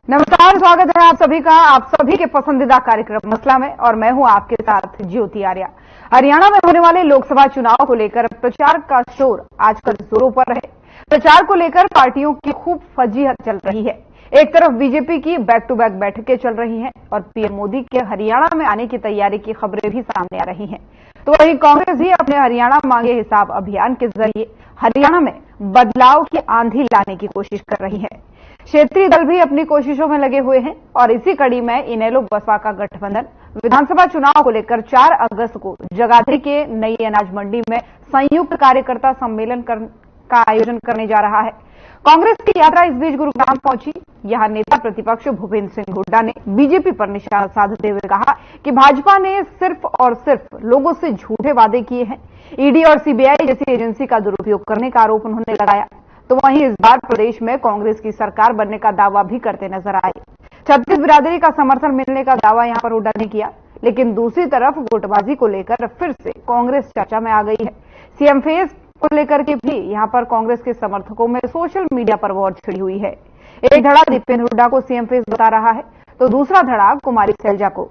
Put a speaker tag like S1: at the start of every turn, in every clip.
S1: नमस्कार, स्वागत है आप सभी का आप सभी के पसंदीदा कार्यक्रम मसला में, और मैं हूं आपके साथ ज्योति आर्या। हरियाणा में होने वाले लोकसभा चुनाव को लेकर प्रचार का शोर आजकल जोरों पर है। प्रचार को लेकर पार्टियों की खूब फजीहत चल रही है। एक तरफ बीजेपी की बैक टू बैक बैठकें चल रही हैं और पीएम मोदी के हरियाणा में आने की तैयारी की खबरें भी सामने आ रही हैं। तो वहीं कांग्रेस भी अपने हरियाणा मांगे हिसाब अभियान के जरिए हरियाणा में बदलाव की आंधी लाने की कोशिश कर रही है। क्षेत्रीय दल भी अपनी कोशिशों में लगे हुए हैं और इसी कड़ी में इनेलो बसपा का गठबंधन विधानसभा चुनाव को लेकर 4 अगस्त को जगाधरी के नई अनाज मंडी में संयुक्त कार्यकर्ता सम्मेलन का आयोजन करने जा रहा है। कांग्रेस की यात्रा इस बीच गुरुग्राम पहुंची। यहां नेता प्रतिपक्ष भूपेंद्र सिंह हुड्डा ने बीजेपी पर निशाना साधते हुए कहा कि भाजपा ने सिर्फ और सिर्फ लोगों से झूठे वादे किए हैं। ईडी और सीबीआई जैसी एजेंसी का दुरुपयोग करने का आरोप उन्होंने लगाया। तो वहीं इस बार प्रदेश में कांग्रेस की सरकार बनने का दावा भी करते नजर आए। छत्तीस बिरादरी का समर्थन मिलने का दावा यहां पर हुड्डा ने किया, लेकिन दूसरी तरफ गुटबाजी को लेकर फिर से कांग्रेस चर्चा में आ गई है। सीएम फेज को लेकर के भी यहां पर कांग्रेस के समर्थकों में सोशल मीडिया पर वॉर छिड़ी हुई है। एक धड़ा दीपेंद्र हुड्डा को सीएम फेज बता रहा है, तो दूसरा धड़ा कुमारी सैलजा को।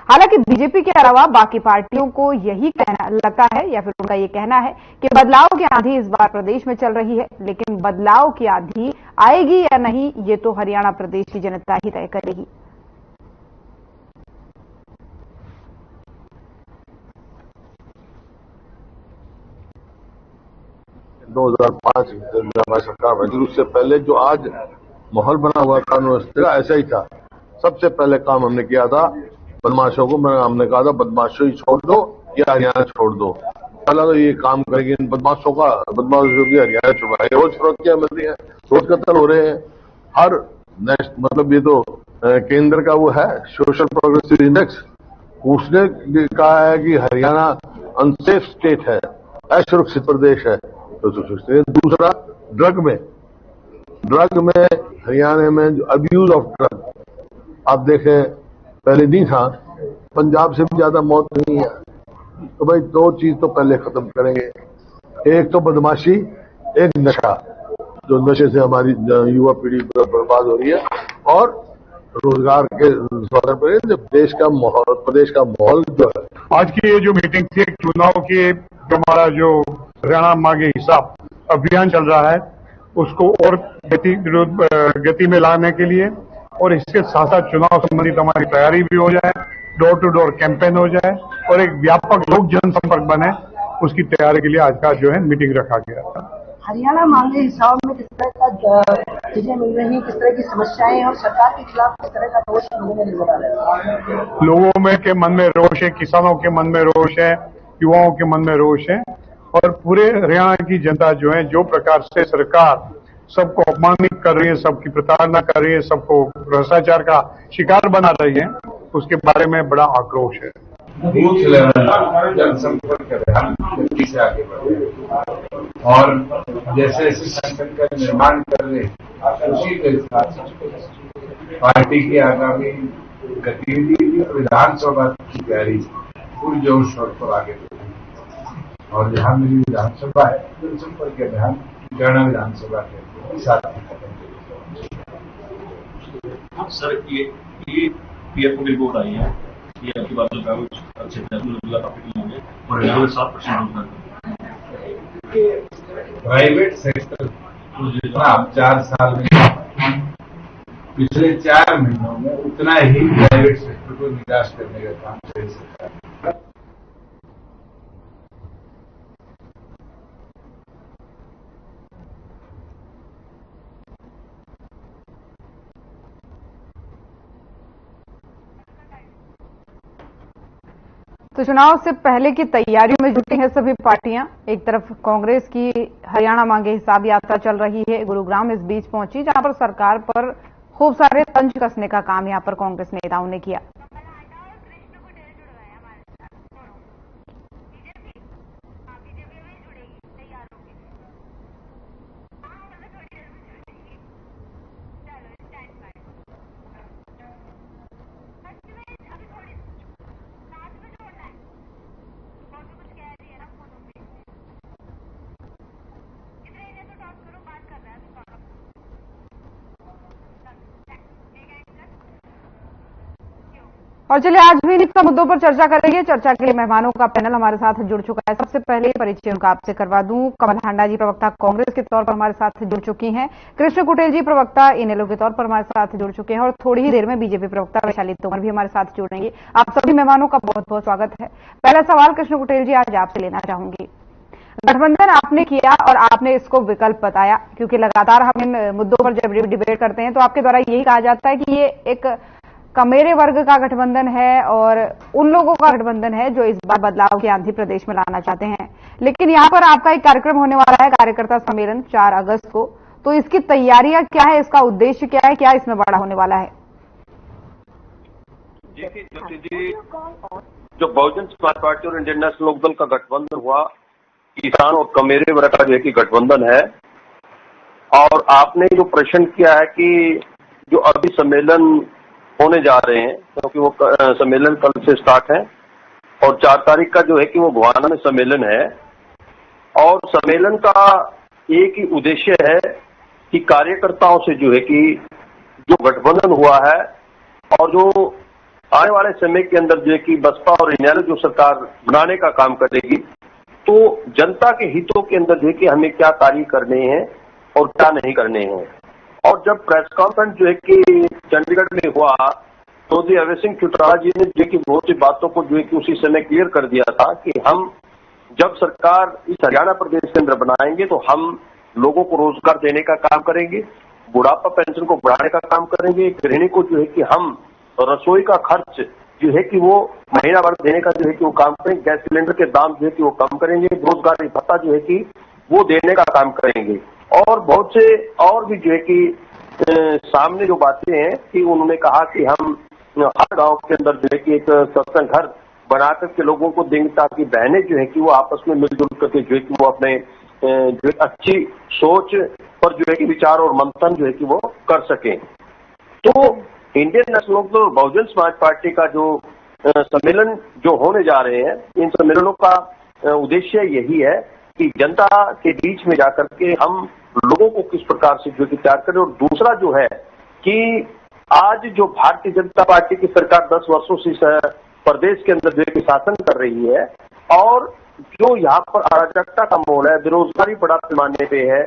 S1: हालांकि बीजेपी के अलावा बाकी पार्टियों को यही कहना लगता है, या फिर उनका ये कहना है कि बदलाव की आंधी इस बार प्रदेश में चल रही है, लेकिन बदलाव की आंधी आएगी या नहीं ये तो हरियाणा प्रदेश की जनता ही तय करेगी।
S2: दो 2005 जब हमारी सरकार बनी, उससे पहले जो आज माहौल बना हुआ कानून व्यवस्था का ऐसा ही था। सबसे पहले काम हमने किया था बदमाशों को, हमने कहा था बदमाशों ही छोड़ दो या हरियाणा छोड़ दो। पहला तो ये काम करेगी इन बदमाशों की हरियाणा छुड़वाए। रोज फरोख्तियां मिल रही है, रोज कत्ल हो रहे हैं। हर मतलब ये तो केंद्र का वो है सोशल प्रोग्रेसिव इंडेक्स, उसने कहा है कि हरियाणा अनसेफ स्टेट है, असुरक्षित प्रदेश है। तो दूसरा ड्रग में हरियाणा में जो अब्यूज ऑफ ड्रग आप देखें पहले नहीं था, पंजाब से भी ज्यादा मौत नहीं है। तो भाई दो चीज तो पहले खत्म करेंगे, एक तो बदमाशी, एक नशा। जो नशे से हमारी युवा पीढ़ी बर्बाद हो रही है, और रोजगार के सौदे पर जब देश का माहौल, प्रदेश का माहौल जो है।
S3: आज की ये जो मीटिंग थी चुनाव की, हमारा जो हरियाणा मांगे हिसाब अभियान चल रहा है उसको और गति में लाने के लिए, और इसके साथ साथ चुनाव संबंधित हमारी तैयारी भी हो जाए, डोर टू डोर कैंपेन हो जाए और एक व्यापक लोक जनसंपर्क बने, उसकी तैयारी के लिए आज का जो है मीटिंग रखा गया था।
S4: हरियाणा मांगे हिसाब में किस तरह का चीजें मिल रही हैं, किस तरह की समस्याएं और सरकार के खिलाफ किस तरह का रोष लोगों में नजर आ रहा है?
S3: लोगों में के मन में रोष है, किसानों के मन में रोष है, युवाओं के मन में रोष है, और पूरे हरियाणा की जनता जो है जो प्रकार से सरकार सबको अपमानित कर रही है, सबकी प्रताड़ना कर रही है, सबको भ्रष्टाचार का शिकार बना रही है, उसके बारे में बड़ा आक्रोश है।
S5: बूथ लेवल जनसंपर्क अभियान तेजी से आगे बढ़ रहे और जैसे जैसे संगठन का निर्माण कर रहे उसी के साथ पार्टी की आगामी गतिविधि विधानसभा की तैयारी पूरी जोर शोर पर आगे बढ़ रही है। और जहां मेरी विधानसभा है जनसंपर्क अभियान हरियाणा विधानसभा के साथ
S6: सर ये पीएफ की रिपोर्ट आई है, ये आपकी बातों का कुछ अच्छे टॉपिक नहीं होंगे और यहाँ में 7%
S5: प्राइवेट सेक्टर आप 4 साल में पिछले 4 महीनों में उतना ही प्राइवेट सेक्टर को निकास करने का काम सही सरकार।
S1: तो चुनाव से पहले की तैयारियों में जुटी हैं सभी पार्टियां। एक तरफ कांग्रेस की हरियाणा मांगे हिसाब यात्रा चल रही है, गुरुग्राम इस बीच पहुंची, जहां पर सरकार पर खूब सारे तंज कसने का काम यहां पर कांग्रेस नेताओं ने किया। और चलिए आज भी इन्हीं मुद्दों पर चर्चा करेंगे। चर्चा के लिए मेहमानों का पैनल हमारे साथ जुड़ चुका है। सबसे पहले परिचय उनका आपसे करवा दूं। कमल हांडा जी प्रवक्ता कांग्रेस के तौर पर हमारे साथ जुड़ चुकी हैं। कृष्ण कुटेल जी प्रवक्ता इनेलो के तौर पर हमारे साथ जुड़ चुके हैं और थोड़ी ही देर में बीजेपी प्रवक्ता वैशाली तोमर भी हमारे साथ जुड़ेंगे। आप सभी मेहमानों का बहुत बहुत स्वागत है। पहला सवाल कृष्ण कुटेल जी आज आपसे लेना चाहूंगी। गठबंधन आपने किया और आपने इसको विकल्प बताया, क्योंकि लगातार हम इन मुद्दों पर जब डिबेट करते हैं तो आपके द्वारा यही कहा जाता है कि ये एक कमेरे वर्ग का गठबंधन है और उन लोगों का गठबंधन है जो इस बार बदलाव की आंधी प्रदेश में लाना चाहते हैं। लेकिन यहाँ पर आपका एक कार्यक्रम होने वाला है, कार्यकर्ता सम्मेलन 4 अगस्त को, तो इसकी तैयारियां क्या है, इसका उद्देश्य क्या है, क्या इसमें बड़ा होने वाला है?
S7: जी, जो बहुजन समाज पार्टी और इंडियन नेशनल लोकदल का गठबंधन हुआ, किसान और कमेरे वर्ग का जो है कि गठबंधन है। और आपने जो प्रश्न किया है कि जो अभी सम्मेलन होने जा रहे हैं, क्योंकि वो सम्मेलन कल से स्टार्ट है और 4 तारीख का जो है कि वो गोवाना में सम्मेलन है। और सम्मेलन का एक ही उद्देश्य है कि कार्यकर्ताओं से जो है कि जो गठबंधन हुआ है और जो आने वाले समय के अंदर जो है कि बसपा और इनेलो जो सरकार बनाने का काम करेगी, तो जनता के हितों के अंदर जो है कि हमें क्या कार्य करने हैं और क्या नहीं करने हैं। और जब प्रेस कॉन्फ्रेंस जो है कि चंडीगढ़ में हुआ तो अभय सिंह चौटाला जी ने जो कि बहुत सी बातों को जो है कि उसी समय क्लियर कर दिया था कि हम जब सरकार इस हरियाणा प्रदेश के अंदर बनाएंगे तो हम लोगों को रोजगार देने का काम करेंगे, बुढ़ापा पेंशन को बढ़ाने का काम करेंगे, गृहिणी को जो है कि हम रसोई का खर्च जो है कि वो महीना भर देने का जो है कि वो काम करेंगे, गैस सिलेंडर के दाम जो है कि वो कम करेंगे, बेरोजगारी भत्ता जो है कि वो देने का काम करेंगे। और बहुत से और भी जो है कि सामने जो बातें हैं कि उन्होंने कहा कि हम हर गांव के अंदर जो है कि एक सत्संग घर बना करके लोगों को देंगे ताकि बहनें जो है कि वो आपस में मिलजुल करके जो है कि वो अपने जो अच्छी सोच पर जो है कि विचार और मंथन जो है कि वो कर सकें। तो इंडियन नेशनल लोकदल और बहुजन समाज पार्टी का जो सम्मेलन जो होने जा रहे हैं, इन सम्मेलनों का उद्देश्य यही है कि जनता के बीच में जाकर के हम लोगों को किस प्रकार से जो तैयार करें। और दूसरा जो है कि आज जो भारतीय जनता पार्टी की सरकार 10 वर्षों से प्रदेश के अंदर जो है कि शासन कर रही है और जो यहाँ पर अराजकता का माहौल है, बेरोजगारी बड़ा पैमाने पे है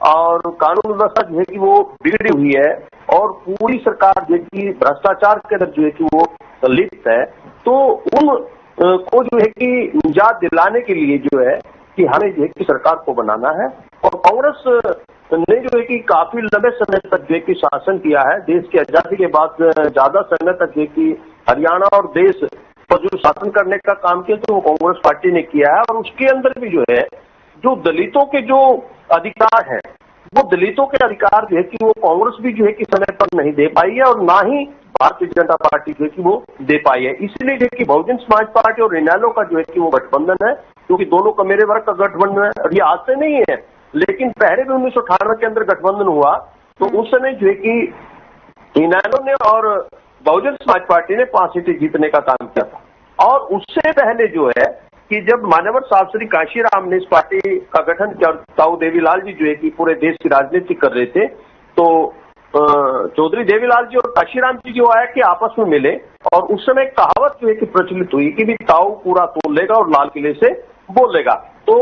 S7: और कानून व्यवस्था जो है कि वो बिगड़ी हुई है और पूरी सरकार जो है कि भ्रष्टाचार के अंदर जो है कि वो लिप्त है, तो उन को जो है कि निजात दिलाने के लिए जो है कि हमें जो है कि सरकार को बनाना है। और कांग्रेस ने जो है कि काफी लंबे समय तक जो है कि शासन किया है, देश की आजादी के बाद ज्यादा समय तक जो है कि हरियाणा और देश पर जो शासन करने का काम किया तो वो कांग्रेस पार्टी ने किया है। और उसके अंदर भी जो है जो दलितों के जो अधिकार है, वो दलितों के अधिकार जो है कि वो कांग्रेस भी जो है कि समय पर नहीं दे पाई है और ना ही भारतीय जनता पार्टी जो है कि वो दे पाई है। इसलिए जो है कि बहुजन समाज पार्टी और इनेलो का जो है कि वो गठबंधन है, क्योंकि दोनों का मेरे वर्ग का गठबंधन है। और ये आज से नहीं है, लेकिन पहले भी 1998 के अंदर गठबंधन हुआ तो उस समय जो है कि इनेलो ने और बहुजन समाज पार्टी ने 5 सीटें जीतने का काम किया था। और उससे पहले जो है कि जब मान्यवर साहब श्री कांशीराम ने इस पार्टी का गठन किया, ताऊ देवीलाल जी जो है कि पूरे देश की राजनीति कर रहे थे, तो चौधरी देवीलाल जी और कांशीराम जी जो आया कि आपस में मिले और उस समय कहावत जो है कि प्रचलित हुई कि भी ताऊ पूरा तोड़ लेगा और लाल किले से बोलेगा। तो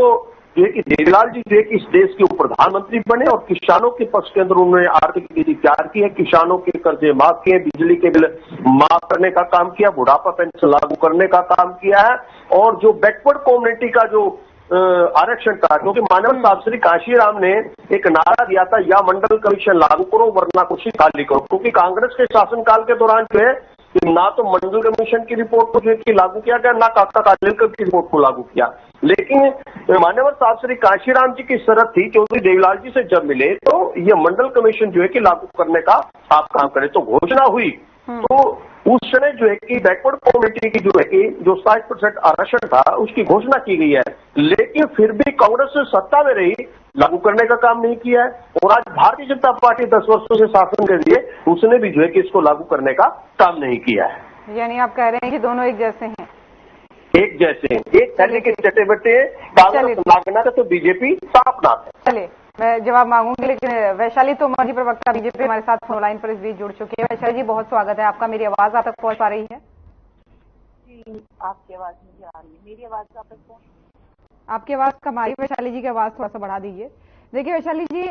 S7: जो है कि देवीलाल जी जो है कि इस देश के उप प्रधानमंत्री बने और किसानों के पक्ष के अंदर उन्होंने आर्थिक नीति तैयार की है, किसानों के कर्जे माफ किए, बिजली के बिल माफ करने का काम किया, बुढ़ापा पेंशन लागू करने का काम किया है। और जो बैकवर्ड कम्युनिटी का जो आरक्षण था, क्योंकि मानव साहब श्री कांशीराम ने एक नारा दिया था, या मंडल कमीशन लागू करो वरना कुछ खाली करो, क्योंकि कांग्रेस के शासनकाल के दौरान जो है ना तो मंडल कमीशन की रिपोर्ट को जो है लागू किया गया, ना काका कालेलकर की रिपोर्ट को लागू किया। लेकिन मान्यवर साहब श्री कांशीराम जी की शर्त थी, चौधरी देवीलाल जी से जब मिले तो ये मंडल कमीशन जो है कि लागू करने का आप काम करें, तो घोषणा हुई। तो उस समय जो है कि बैकवर्ड कम्युनिटी की जो है कि जो 60% आरक्षण था उसकी घोषणा की गई है, लेकिन फिर भी कांग्रेस सत्ता में रही, लागू करने का काम नहीं किया है। और आज भारतीय जनता पार्टी 10 वर्षों से शासन कर रही है, उसने भी जो है कि इसको लागू करने का काम नहीं किया है।
S1: यानी आप कह रहे हैं कि दोनों एक जैसे हैं?
S7: एक जैसे, एक थैले के चटे बटे, कांग्रेस नागना है तो बीजेपी साफ नाथ है।
S1: चलिए मैं जवाब मांगूंगी, लेकिन वैशाली तोमर जी प्रवक्ता बीजेपी हमारे साथ फोन लाइन पर इस बीच जुड़ चुके हैं। वैशाली जी बहुत स्वागत है आपका, मेरी आवाज आप तक पहुंच पा रही है?
S8: जी आपकी आवाज मुझे आ रही है, मेरी आवाज आप तक पहुंच?
S1: आपकी आवाज कम आ रही है। वैशाली जी की आवाज थोड़ा सा बढ़ा दीजिए। देखिए वैशाली जी,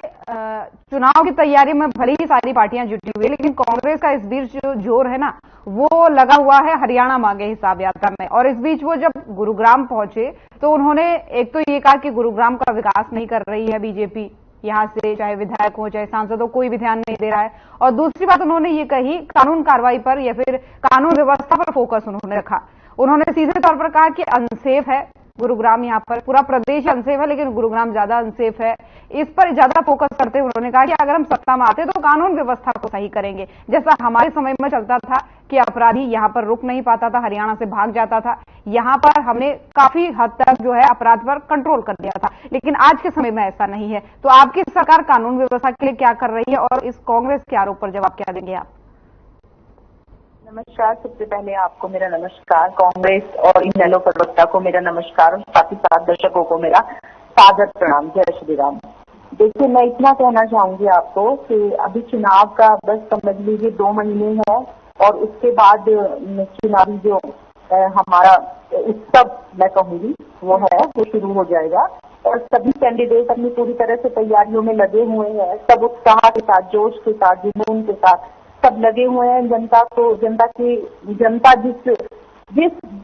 S1: चुनाव की तैयारी में भले ही सारी पार्टियां जुटी हुई है, लेकिन कांग्रेस का इस बीच जो जोर है ना, वो लगा हुआ है हरियाणा मांगे हिसाब यात्रा में। और इस बीच वो जब गुरुग्राम पहुंचे तो उन्होंने एक तो ये कहा कि गुरुग्राम का विकास नहीं कर रही है बीजेपी, यहां से चाहे विधायक हो चाहे सांसद हो, कोई भी ध्यान नहीं दे रहा है। और दूसरी बात उन्होंने ये कही, कानून कार्रवाई पर या फिर कानून व्यवस्था पर फोकस उन्होंने रखा। उन्होंने सीधे तौर पर कहा कि अनसेफ है गुरुग्राम, यहाँ पर पूरा प्रदेश अनसेफ है लेकिन गुरुग्राम ज्यादा अनसेफ है। इस पर ज्यादा फोकस करते हुए उन्होंने कहा कि अगर हम सत्ता में आते तो कानून व्यवस्था को सही करेंगे, जैसा हमारे समय में चलता था कि अपराधी यहाँ पर रुक नहीं पाता था, हरियाणा से भाग जाता था। यहाँ पर हमने काफी हद तक जो है अपराध पर कंट्रोल कर दिया था, लेकिन आज के समय में ऐसा नहीं है। तो आपकी सरकार कानून व्यवस्था के लिए क्या कर रही है और इस कांग्रेस के आरोप पर जवाब क्या देंगे आप?
S8: नमस्कार, सबसे पहले आपको मेरा नमस्कार, कांग्रेस और इनेलो प्रवक्ता को मेरा नमस्कार और साथ ही साथ दर्शकों को मेरा सादर प्रणाम। जय श्री राम। देखिए, मैं इतना कहना चाहूंगी आपको कि अभी चुनाव का बस समझ लीजिए 2 महीने है और उसके बाद चुनावी जो हमारा उत्सव मैं कहूंगी वो शुरू हो जाएगा और सभी कैंडिडेट अपनी पूरी तरह से तैयारियों में लगे हुए हैं। सब उत्साह के साथ, जोश के साथ, जुनून के साथ सब लगे हुए हैं। जनता जिस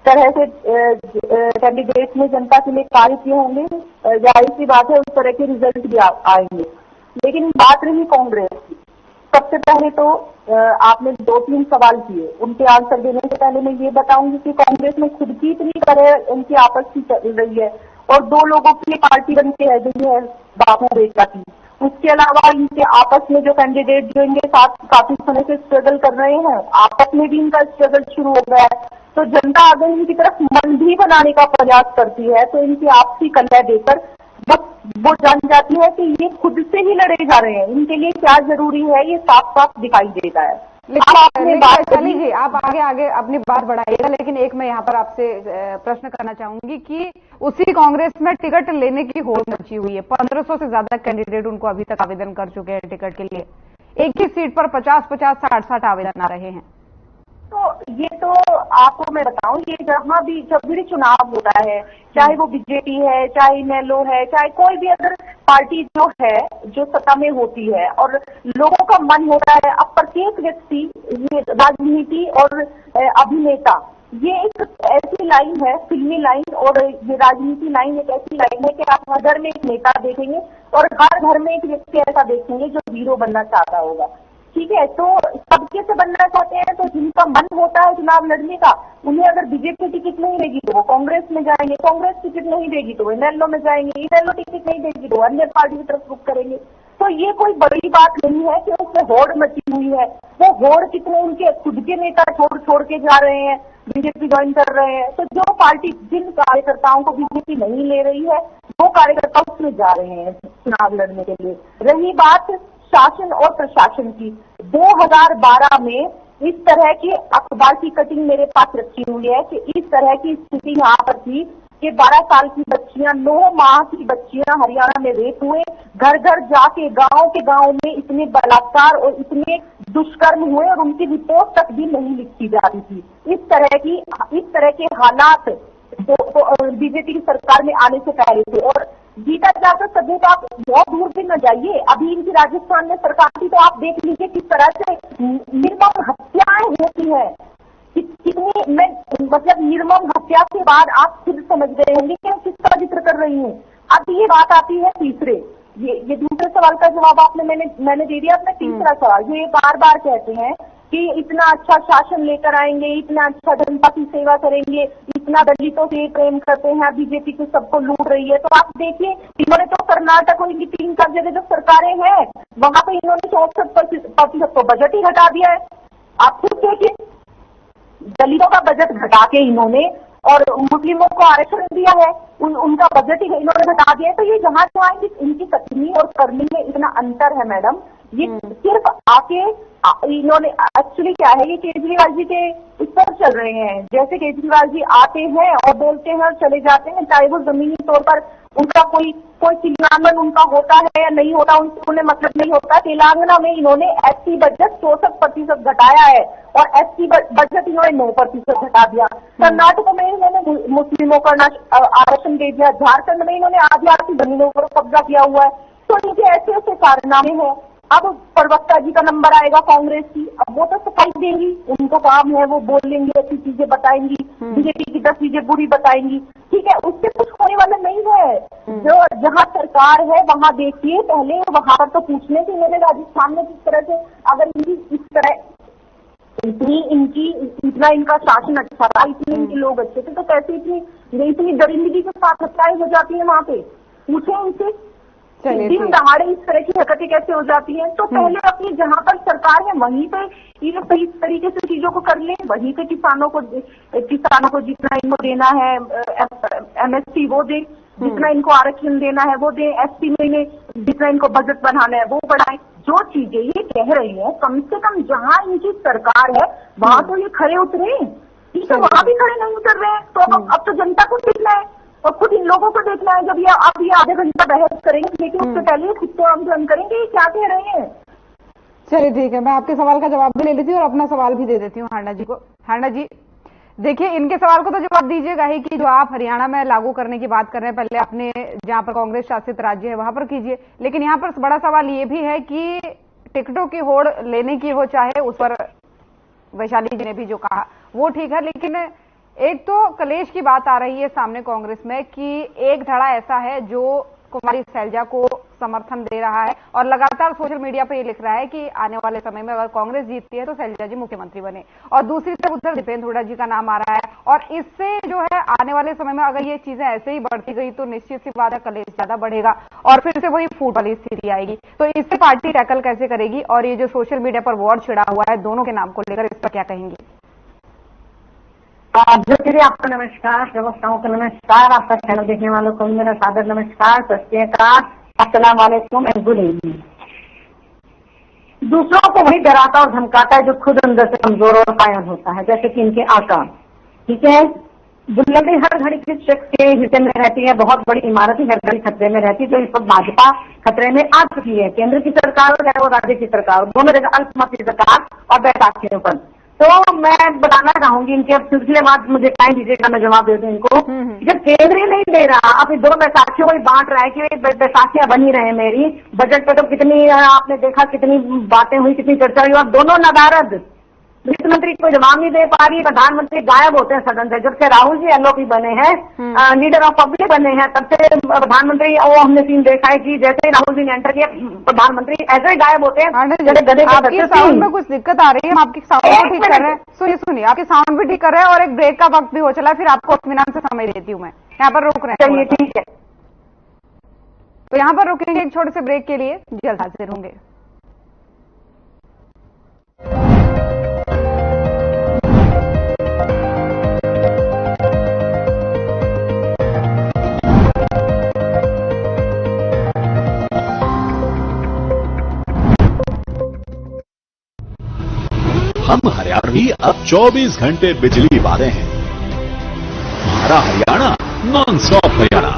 S8: तरह से कैंडिडेट ने जनता के लिए कार्य किए होंगे, जाहिर सी बात है उस तरह के रिजल्ट भी आएंगे। लेकिन बात रही कांग्रेस की, सबसे पहले तो आपने 2-3 सवाल किए, उनके आंसर देने से पहले मैं ये बताऊंगी कि कांग्रेस में खुद की इतनी तरह इनकी आपस की चल रही है और 2 लोगों की पार्टी बन के रह गई है, बापू बेटा की। उसके अलावा इनके आपस में जो कैंडिडेट जो इनके साथ काफी समय से स्ट्रगल कर रहे हैं, आपस में भी इनका स्ट्रगल शुरू हो गया है। तो जनता अगर इनकी तरफ मन भी बनाने का प्रयास करती है तो इनकी आपसी कलह देकर वो जान जाती है कि ये खुद से ही लड़े जा रहे हैं। इनके लिए क्या जरूरी है ये साफ साफ दिखाई देता है।
S1: लेकिन वैशाली जी, आप आगे अपनी बात बढ़ाइएगा, लेकिन एक मैं यहाँ पर आपसे प्रश्न करना चाहूंगी कि उसी कांग्रेस में टिकट लेने की होड़ मची हुई है। 1500 से ज्यादा कैंडिडेट उनको अभी तक आवेदन कर चुके हैं टिकट के लिए। एक ही सीट पर 50-50, 60-60 आवेदन आ रहे हैं।
S8: तो ये तो आपको मैं बताऊं, ये जब भी चुनाव होता है, चाहे वो बीजेपी है, चाहे इनेलो है, चाहे कोई भी अगर पार्टी जो है जो सत्ता में होती है और लोगों का मन होता है, अब प्रत्येक व्यक्ति, ये राजनीति और अभिनेता, ये एक ऐसी लाइन है, फिल्मी लाइन, और ये राजनीति लाइन एक ऐसी लाइन है कि आप हर घर में एक नेता देखेंगे और हर घर में एक व्यक्ति ऐसा देखेंगे जो हीरो बनना चाहता होगा। ठीक है, तो सबके से बनना चाहते हैं, तो जिनका मन होता है चुनाव लड़ने का, उन्हें अगर बीजेपी टिकट नहीं देगी तो वो कांग्रेस में जाएंगे, कांग्रेस टिकट नहीं देगी तो इनेलो में जाएंगे, इनेलो टिकट नहीं देगी तो अन्य पार्टी की तरफ रुख करेंगे। तो ये कोई बड़ी बात नहीं है कि उसमें होड़ मची हुई है। वो होड़ कितने उनके खुद के नेता छोड़ के जा रहे हैं, बीजेपी ज्वाइन कर रहे हैं। तो जो पार्टी जिन कार्यकर्ताओं को बीजेपी नहीं ले रही है, वो कार्यकर्ता उसमें जा रहे हैं चुनाव लड़ने के लिए। रही बात शासन और प्रशासन की, 2012 में इस तरह की अखबार की कटिंग मेरे पास रखी हुई है कि इस तरह की स्थिति यहाँ पर थी कि 12 साल की बच्चियां, 9 माह की बच्चियां हरियाणा में रेप हुए, घर घर जाके गांव के गांव में इतने बलात्कार और इतने दुष्कर्म हुए और उनकी रिपोर्ट तक भी नहीं लिखी जा रही थी। इस तरह के हालात तो बीजेपी की सरकार में आने से पहले थे। और गीता जाकर सभी तो आप बहुत दूर भी न जाइए, अभी इनकी राजस्थान में सरकार थी तो आप देख लीजिए किस तरह से निर्मम हत्याएं होती है, कितनी, मैं मतलब निर्मम हत्या के बाद आप खुद समझ गए होंगे कि मैं किसका जिक्र कर रही हूँ। अब ये बात आती है तीसरे, ये दूसरे सवाल का जवाब आपने मैंने दे दिया। अपना तीसरा सवाल जो ये बार बार कहते हैं कि इतना अच्छा शासन लेकर आएंगे, इतना अच्छा जनता की सेवा करेंगे, इतना दलितों से प्रेम करते हैं, बीजेपी को सबको लूट रही है। तो आप देखिए, इन्होंने तो कर्नाटक और इनकी 3-4 जगह जो सरकारें हैं वहां पे इन्होंने 64% तो बजट ही घटा दिया है। आप खुद देखिए, दलितों का बजट घटा के इन्होंने और मुस्लिमों को आरक्षण दिया है, उनका बजट ही इन्होंने घटा दिया है। तो ये जहां जो आएंगे, इनकी कथनी और करनी में इतना अंतर है मैडम, ये सिर्फ आके इन्होंने एक्चुअली क्या है, ये केजरीवाल जी के इस पर चल रहे हैं। जैसे केजरीवाल जी आते हैं और बोलते हैं और चले जाते हैं, चाहे वो जमीनी तौर पर उनका कोई क्रियान्वयन उनका होता है या नहीं होता, उन्हें मतलब नहीं होता। तेलंगाना में इन्होंने एससी बजट 64% घटाया है और एससी बजट इन्होंने 9% घटा दिया। कर्नाटक में इन्होंने मुस्लिमों का आरक्षण दे दिया। झारखंड में इन्होंने आदिवासी जमीनों पर कब्जा किया हुआ है। तो इनके ऐसे ऐसे कारनामे हैं। अब प्रवक्ता जी का नंबर आएगा कांग्रेस की, अब वो तो सफाई देंगी, उनको काम है, वो बोलेंगी, अच्छी चीजें बताएंगी, बीजेपी की 10 चीजें बुरी बताएंगी, ठीक है, उससे कुछ होने वाला नहीं है। जो जहाँ सरकार है वहाँ देखिए, पहले वहां पर तो पूछने के लिए राजस्थान में किस तरह से, अगर इनकी इस तरह इतना इनका शासन अच्छा था, इतने इनके लोग अच्छे थे, तो कैसे इतनी दरिंदगी के साथ हत्याएं हो जाती है वहाँ पे, पूछे इनसे। दिन दहाड़े इस तरह की हरकतें कैसे हो जाती हैं? तो पहले अपनी जहाँ पर सरकार है वहीं पे ये सही तरीके से चीजों को कर लें, वहीं पे किसानों को जितना इनको देना है एमएसपी वो दे, जितना इनको आरक्षण देना है वो दे, एसपी में जितना इनको बजट बनाना है वो बढ़ाएं। जो चीजें ये कह रही हैं, कम से कम जहाँ इनकी सरकार है वहां तो ये खड़े उतरे, ठीक है, वहां भी खड़े नहीं उतर रहे हैं। तो अब तो जनता को देखना है और खुद इन लोगों को देखना है। जब ये आधे घंटा बहस करेंगे, लेकिन उससे पहले खुद को हम करेंगे क्या कह रहे हैं।
S1: चलिए ठीक है, मैं आपके सवाल का जवाब भी ले लेती हूँ और अपना सवाल भी दे देती हूँ हांडा जी को। हांडा जी देखिए, इनके सवाल को तो जवाब दीजिएगा ही कि जो आप हरियाणा में लागू करने की बात कर रहे हैं, पहले अपने जहां पर कांग्रेस शासित राज्य है वहां पर कीजिए। लेकिन यहाँ पर बड़ा सवाल ये भी है कि टिकटों की होड़ लेने की हो, चाहे उस पर वैशाली जी ने भी जो कहा वो ठीक है, लेकिन एक तो कलेश की बात आ रही है सामने कांग्रेस में कि एक धड़ा ऐसा है जो कुमारी शैलजा को समर्थन दे रहा है और लगातार सोशल मीडिया पर ये लिख रहा है कि आने वाले समय में अगर कांग्रेस जीतती है तो शैलजा जी मुख्यमंत्री बने, और दूसरी तरफ उधर दीपेंद्र हुड्डा जी का नाम आ रहा है। और इससे जो है आने वाले समय में अगर ये चीजें ऐसे ही बढ़ती गई तो निश्चित सी बात है कलेश ज्यादा बढ़ेगा और फिर से वही फूट वाली स्थिति आएगी। तो इससे पार्टी टैकल कैसे करेगी? और ये जो सोशल मीडिया पर वॉर छिड़ा हुआ है दोनों के नाम को लेकर, इस पर क्या कहेंगी?
S9: ज्योति, आपको नमस्कार, प्रवक्ताओं को नमस्कार, आपका चैनल देखने वालों को मेरा सादर नमस्कार, सत श्री अकाल, अस्सलाम वालेकुम एंड गुड इवनिंग। दूसरों को वही डराता और धमकाता है जो खुद अंदर से कमजोर और कायल होता है, जैसे कि इनके आका, ठीक है। बुलंदी हर घड़ी किस शख्स के हिस्से में रहती है, बहुत बड़ी इमारत ही हर घड़ी खतरे में रहती है। तो इस वक्त भाजपा खतरे में आ चुकी है, केंद्र की सरकार और चाहे वो राज्य की सरकार, दोनों जगह अल्पमत की सरकार और बैसाखियों पर। तो मैं बताना चाहूंगी इनके, अब सिलसिलेवार मुझे टाइम दीजिएगा, मैं जवाब दे दूं इनको। जब केंद्र ही नहीं दे रहा, अब 2 बैसाखियों को बांट रहा है कि बैसाखियां बनी रहे मेरी, बजट पे तो कितनी आपने देखा, कितनी बातें हुई, कितनी चर्चा हुई, और दोनों नदारद, वित्त मंत्री कोई जवाब नहीं दे पा रही, प्रधानमंत्री गायब होते हैं सदन से। जब से राहुल जी एलओपी बने हैं, लीडर ऑफ पब्लिक बने हैं, तब से प्रधानमंत्री, वो हमने सीन देखा है कि जैसे ही राहुल जी ने एंटर किया प्रधानमंत्री ऐसे ही गायब होते हैं।
S1: आपकी साउंड में कुछ दिक्कत आ रही है, हम आपकी साउंड को ठीक कर रहे हैं। सुनिए, आपकी साउंड भी ठीक कर रहे हैं और एक ब्रेक का वक्त भी हो चला है, फिर आपको इत्मीनान से समय देती हूँ मैं। यहाँ पर रोक रहे हैं,
S9: चलिए ठीक है,
S1: तो यहाँ पर रुकेंगे एक छोटे से ब्रेक के लिए, जल्द हाजिर होंगे।
S10: हम हरियाणवी अब 24 घंटे बिजली वाले हैं। हमारा Haryana non stop Haryana.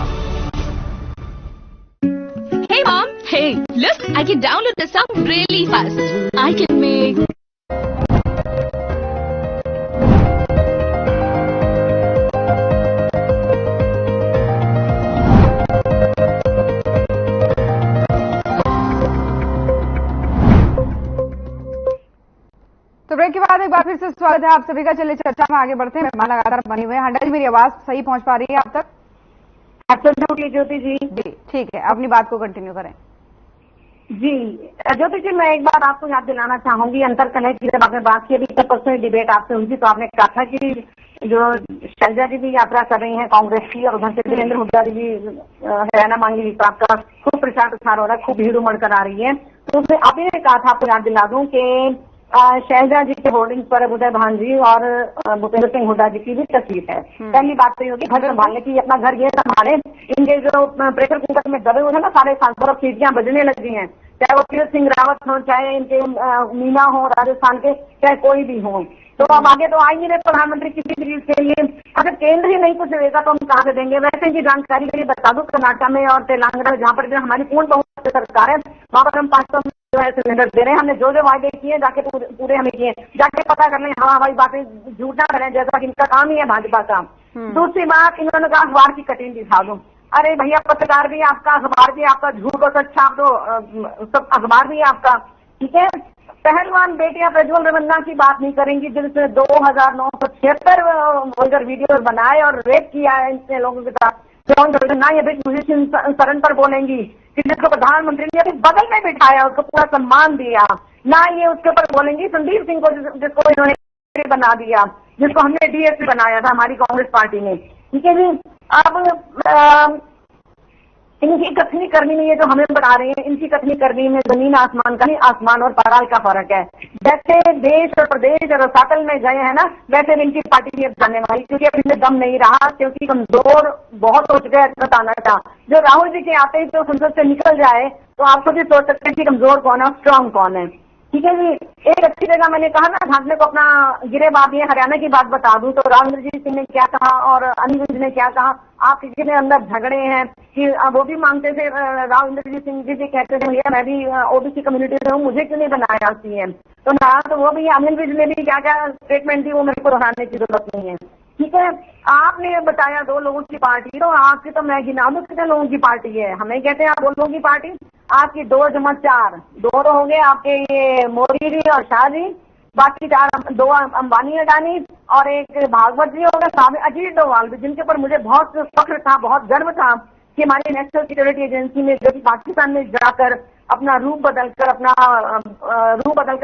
S11: Hey mom, hey, look, I can download the song really fast. I can make
S1: तो ब्रेक के बाद एक बार फिर से स्वागत है आप सभी का। चलिए चर्चा में आगे बढ़ते हैं, मेहमान लगातार बने हुए हैं। हांडा जी, मेरी आवाज सही पहुंच पा रही है आप तक?
S9: ज्योति जी।
S1: जी ठीक है, अपनी बात को कंटिन्यू करें।
S9: जी ज्योति जी, मैं एक बार आपको याद दिलाना चाहूंगी, अंतरकलह की जब आपने बात की, अभी तक परसों डिबेट आपसे हुई थी, तो आपने कहा था कि जो शैलजा जी भी यात्रा कर रही हैं कांग्रेस की, और उधर से देवेंद्र हुड्डा जी भी हरियाणा मांगी हिसाब का खूब प्रचार प्रसार हो रहा है, खूब भीड़ उमड़ कर आ रही है। तो उसमें आपने कहा था, आपको याद दिला दूं कि शैलजा जी के होर्डिंग पर उदय भान जी और भूपेंद्र सिंह हुड्डा जी की भी तस्वीर है। पहली बात तो ये होगी घर संभालने की, अपना घर ये संभाले। इनके जो प्रेशर कुकर में दबे हुए हैं ना सारे सांसद, सीटियां बजने लगी हैं, चाहे वो तीरथ सिंह रावत हो, चाहे इनके मीना हो राजस्थान के, चाहे कोई भी हो। तो अब आगे तो आएंगे नहीं प्रधानमंत्री किसी भी चीज के लिए। अगर केंद्र ही नहीं कुछ देगा तो हम कहाँ से देंगे। वैसे इनकी जानकारी के लिए बता दूं, कर्नाटक में और तेलंगाना में जहाँ पर हमारी पूर्ण बहुमत सरकार है, वहाँ पर हम 500 जो है सिलेंडर दे रहे हैं। हमने जो वायदे किए जाके पूरे हमें किए, जाके पता कर लें। हाँ भाई बातें झूठ ना करें, जैसा कि इनका काम ही है भाजपा का। दूसरी बात, इन्होंने कहा अखबार की कटिंग दिखा दूं। अरे भैया पत्रकार भी आपका, अखबार भी आपका, झूठ और सच छाप दो, सब अखबार भी आपका, ठीक है। पहलवान बेटियां प्रज्वल रेवन्ना की बात नहीं करेंगी, जिसने 2976 वल्गर वीडियो बनाए और रेप किया है इतने लोगों के साथ। ना ये ब्रिजभूषण शरण पर बोलेंगी कि जिसको प्रधानमंत्री ने अभी बगल में बिठाया, उसको पूरा सम्मान दिया। ना ये उसके ऊपर बोलेंगी संदीप सिंह को, जिसको इन्होंने बना दिया, जिसको हमने डीएसपी बनाया था हमारी कांग्रेस पार्टी ने, ठीक है जी। अब इनकी कथनी करनी में ये जो हमें बता रहे हैं, इनकी कथनी करनी में जमीन आसमान का नहीं, आसमान और पाताल का फर्क है। जैसे देश और प्रदेश और सातल में गए हैं ना, वैसे इनकी पार्टी भी अब जाने वाली, क्योंकि अब इनमें दम नहीं रहा, क्योंकि कमजोर बहुत हो चुके हैं बताना था। जो राहुल जी के आते ही तो संसद से निकल जाए तो आप खुद ही सोच सकते हैं कि कमजोर कौन है, स्ट्रांग कौन है, ठीक है जी। एक अच्छी जगह मैंने कहा ना, ढांकने को अपना गिरे बात, ये हरियाणा की बात बता दूं तो राव इंद्रजीत सिंह ने क्या कहा और अनिल विज ने क्या कहा। आप किसी के अंदर झगड़े हैं कि वो भी मांगते थे, राव इंद्रजीत सिंह जी कहते थे भैया मैं भी ओबीसी कम्युनिटी से हूँ, मुझे क्यों नहीं बनाया सीएम। तो ना तो वो भी, अनिल विज ने भी क्या क्या स्टेटमेंट दी, वो मेरे को दोहराने की जरूरत नहीं है, ठीक है। आपने बताया 2 लोगों की पार्टी, तो आपकी तो मैं गिना दूं कितने लोगों की पार्टी है। हमें कहते हैं आप 2 लोगों की पार्टी, आपकी 2 जमा 4, 2 तो हो गए आपके ये मोदी जी और शाह जी, बाकी 4 2 अंबानी अडानी और एक भागवत जी हो गए, सामने अजीत डोभाल भी, जिनके ऊपर मुझे बहुत फख्र था, बहुत गर्व था कि हमारी नेशनल सिक्योरिटी एजेंसी ने जो पाकिस्तान में जाकर अपना रूप बदलकर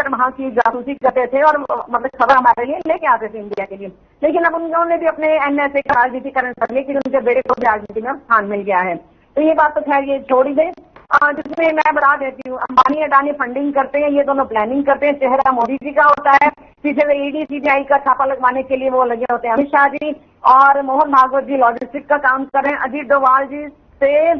S9: वहां की जासूसी करते थे और मतलब खबर हमारे लिए लेके आते थे इंडिया के लिए। लेकिन अब उन्होंने भी अपने एनएसए का राजनीतिकरण कर लिया कि उनके बेटे को भी राजनीति में स्थान मिल गया है। तो ये बात तो खैर ये छोड़ी गई। जिसमें मैं बता देती हूँ, अंबानी अडानी फंडिंग करते हैं, ये दोनों प्लानिंग करते हैं। चेहरा मोदी जी का होता है, पीछे से ईडी सीबीआई का छापा लगवाने के लिए वो लगे होते हैं अमित शाह जी, और मोहन भागवत जी लॉजिस्टिक का काम कर रहे हैं। अजीत डोभाल जी से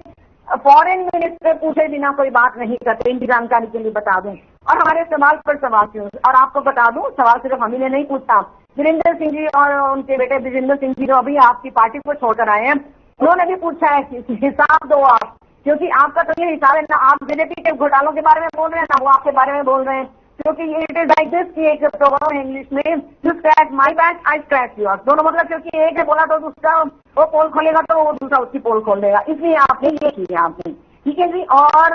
S9: फॉरेन मिनिस्टर पूछे बिना कोई बात नहीं करते, इनकी जानकारी के लिए बता दूं। और हमारे सवाल पर सवाल क्यों, और आपको बता दूं सवाल सिर्फ हम ही ने नहीं पूछा, वीरेंद्र सिंह जी और उनके बेटे विजेंद्र सिंह जी जो अभी आपकी पार्टी को छोड़कर आए हैं, उन्होंने भी पूछा है हिसाब दो आप, क्योंकि आपका तो ये हिसाब है ना, आप बीजेपी के घोटालों के बारे में बोल रहे हैं ना वो आपके बारे में बोल रहे हैं। क्योंकि इट इज लाइक दिस कि एक प्रोग्राम है इंग्लिश में, you scratch my back I scratch yours, दोनों मतलब, क्योंकि एक ने बोला तो दूसरा वो पोल खोलेगा तो वो दूसरा उसकी पोल खोल देगा, इसलिए आपने ये किया आपने, ठीक है जी। और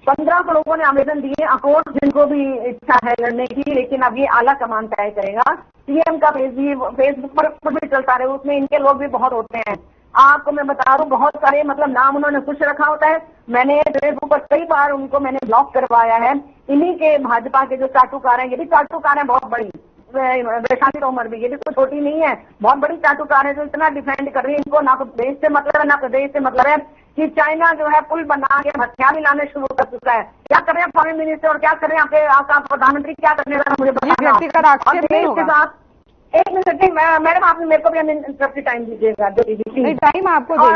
S9: 1500 लोगों ने आवेदन दिए, अकोर्ड जिनको भी इच्छा है लड़ने की, लेकिन अब ये आला कमान तय करेगा। सीएम का पेज भी फेसबुक पर भी चलता रहे, उसमें इनके लोग भी बहुत होते हैं। आपको मैं बता दूं बहुत सारे मतलब नाम उन्होंने कुछ रखा होता है, मैंने फेसबुक पर कई बार उनको मैंने ब्लॉक करवाया है। इन्हीं के भाजपा के जो चाटुकार हैं, ये भी चाटुकार हैं बहुत बड़ी, वैशाली तोमर भी, ये भी कोई छोटी नहीं है, बहुत बड़ी चाटुकार है जो इतना डिफेंड कर रही है। इनको ना तो देश से मतलब है ना प्रदेश से मतलब है कि चाइना जो है पुल बना के हथियार मिलाने शुरू कर चुका है। क्या कर रहे हैं फॉरेन मिनिस्टर और क्या कर रहे हैं आपका प्रधानमंत्री, क्या करने वाला मुझे बताना। एक मिनट मैडम, आपने मेरे को भी इंटरप्ट टाइम दीजिएगा,
S1: टाइम आपको वो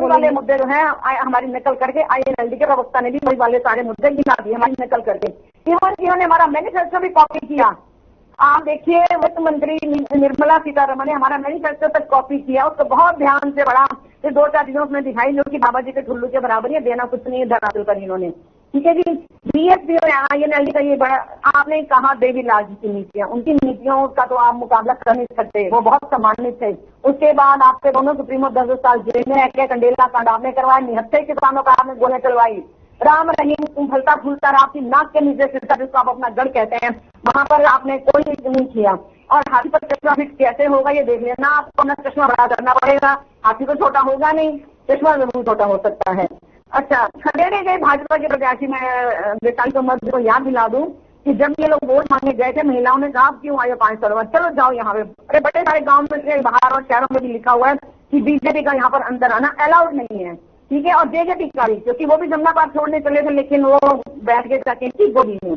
S9: वाले मुद्दे जो है हमारी नकल करके INLD के प्रवक्ता ने भी वही वाले सारे मुद्दे गिना दिए हमारी नकल करके। इवन इन्होंने हमारा मैनिफेस्टो भी कॉपी किया। आप देखिए वित्त मंत्री निर्मला सीतारमण ने हमारा मैनिफेस्टो तक कॉपी किया, उसको बहुत ध्यान से पढ़ा, 2-4 चीजों उसमें दिखाई जो कि बाबा जी के ठुल्लू के बराबर है, देना कुछ नहीं है धरातल पर इन्होंने, ठीक है जी। BSP और INLD का ये बड़ा, आपने कहा देवीलाल जी की नीतियां, उनकी नीतियों का तो आप मुकाबला कर नहीं सकते, वो बहुत सम्मानित थे। उसके बाद आपके दोनों सुप्रीमो 10 साल जेल में रह के कंडेला कांड आपने करवाया, 79 किसानों का आपने गोलियां चलवाई। राम रहीम तुम फलता फूलता आपकी नाक के नीचे सिरता, जिसको आप अपना गढ़ कहते हैं, वहां पर आपने कोई नहीं किया। और हाथी पर चश्मा फिट कैसे होगा ये देख लेना, आपको अपना चश्मा बड़ा करना पड़ेगा, हाथी तो छोटा होगा नहीं, चश्मा जरूर छोटा हो सकता है। अच्छा, खदेड़े गए भाजपा के प्रत्याशी, मैं वैशाली तोमर को याद दिला दूं कि जब ये लोग वोट मांगने गए थे, महिलाओं ने कहा क्यों आए 500, चलो जाओ यहाँ पे। अरे बड़े सारे गाँव में बाहर और शहरों में भी लिखा हुआ है कि बीजेपी का यहाँ पर अंदर आना अलाउड नहीं है, ठीक है। और जेजेपी का भी, क्योंकि वो भी जमनाबाद छोड़ने चले थे, लेकिन वो बैठ के जाके ठीक वो भी नहीं।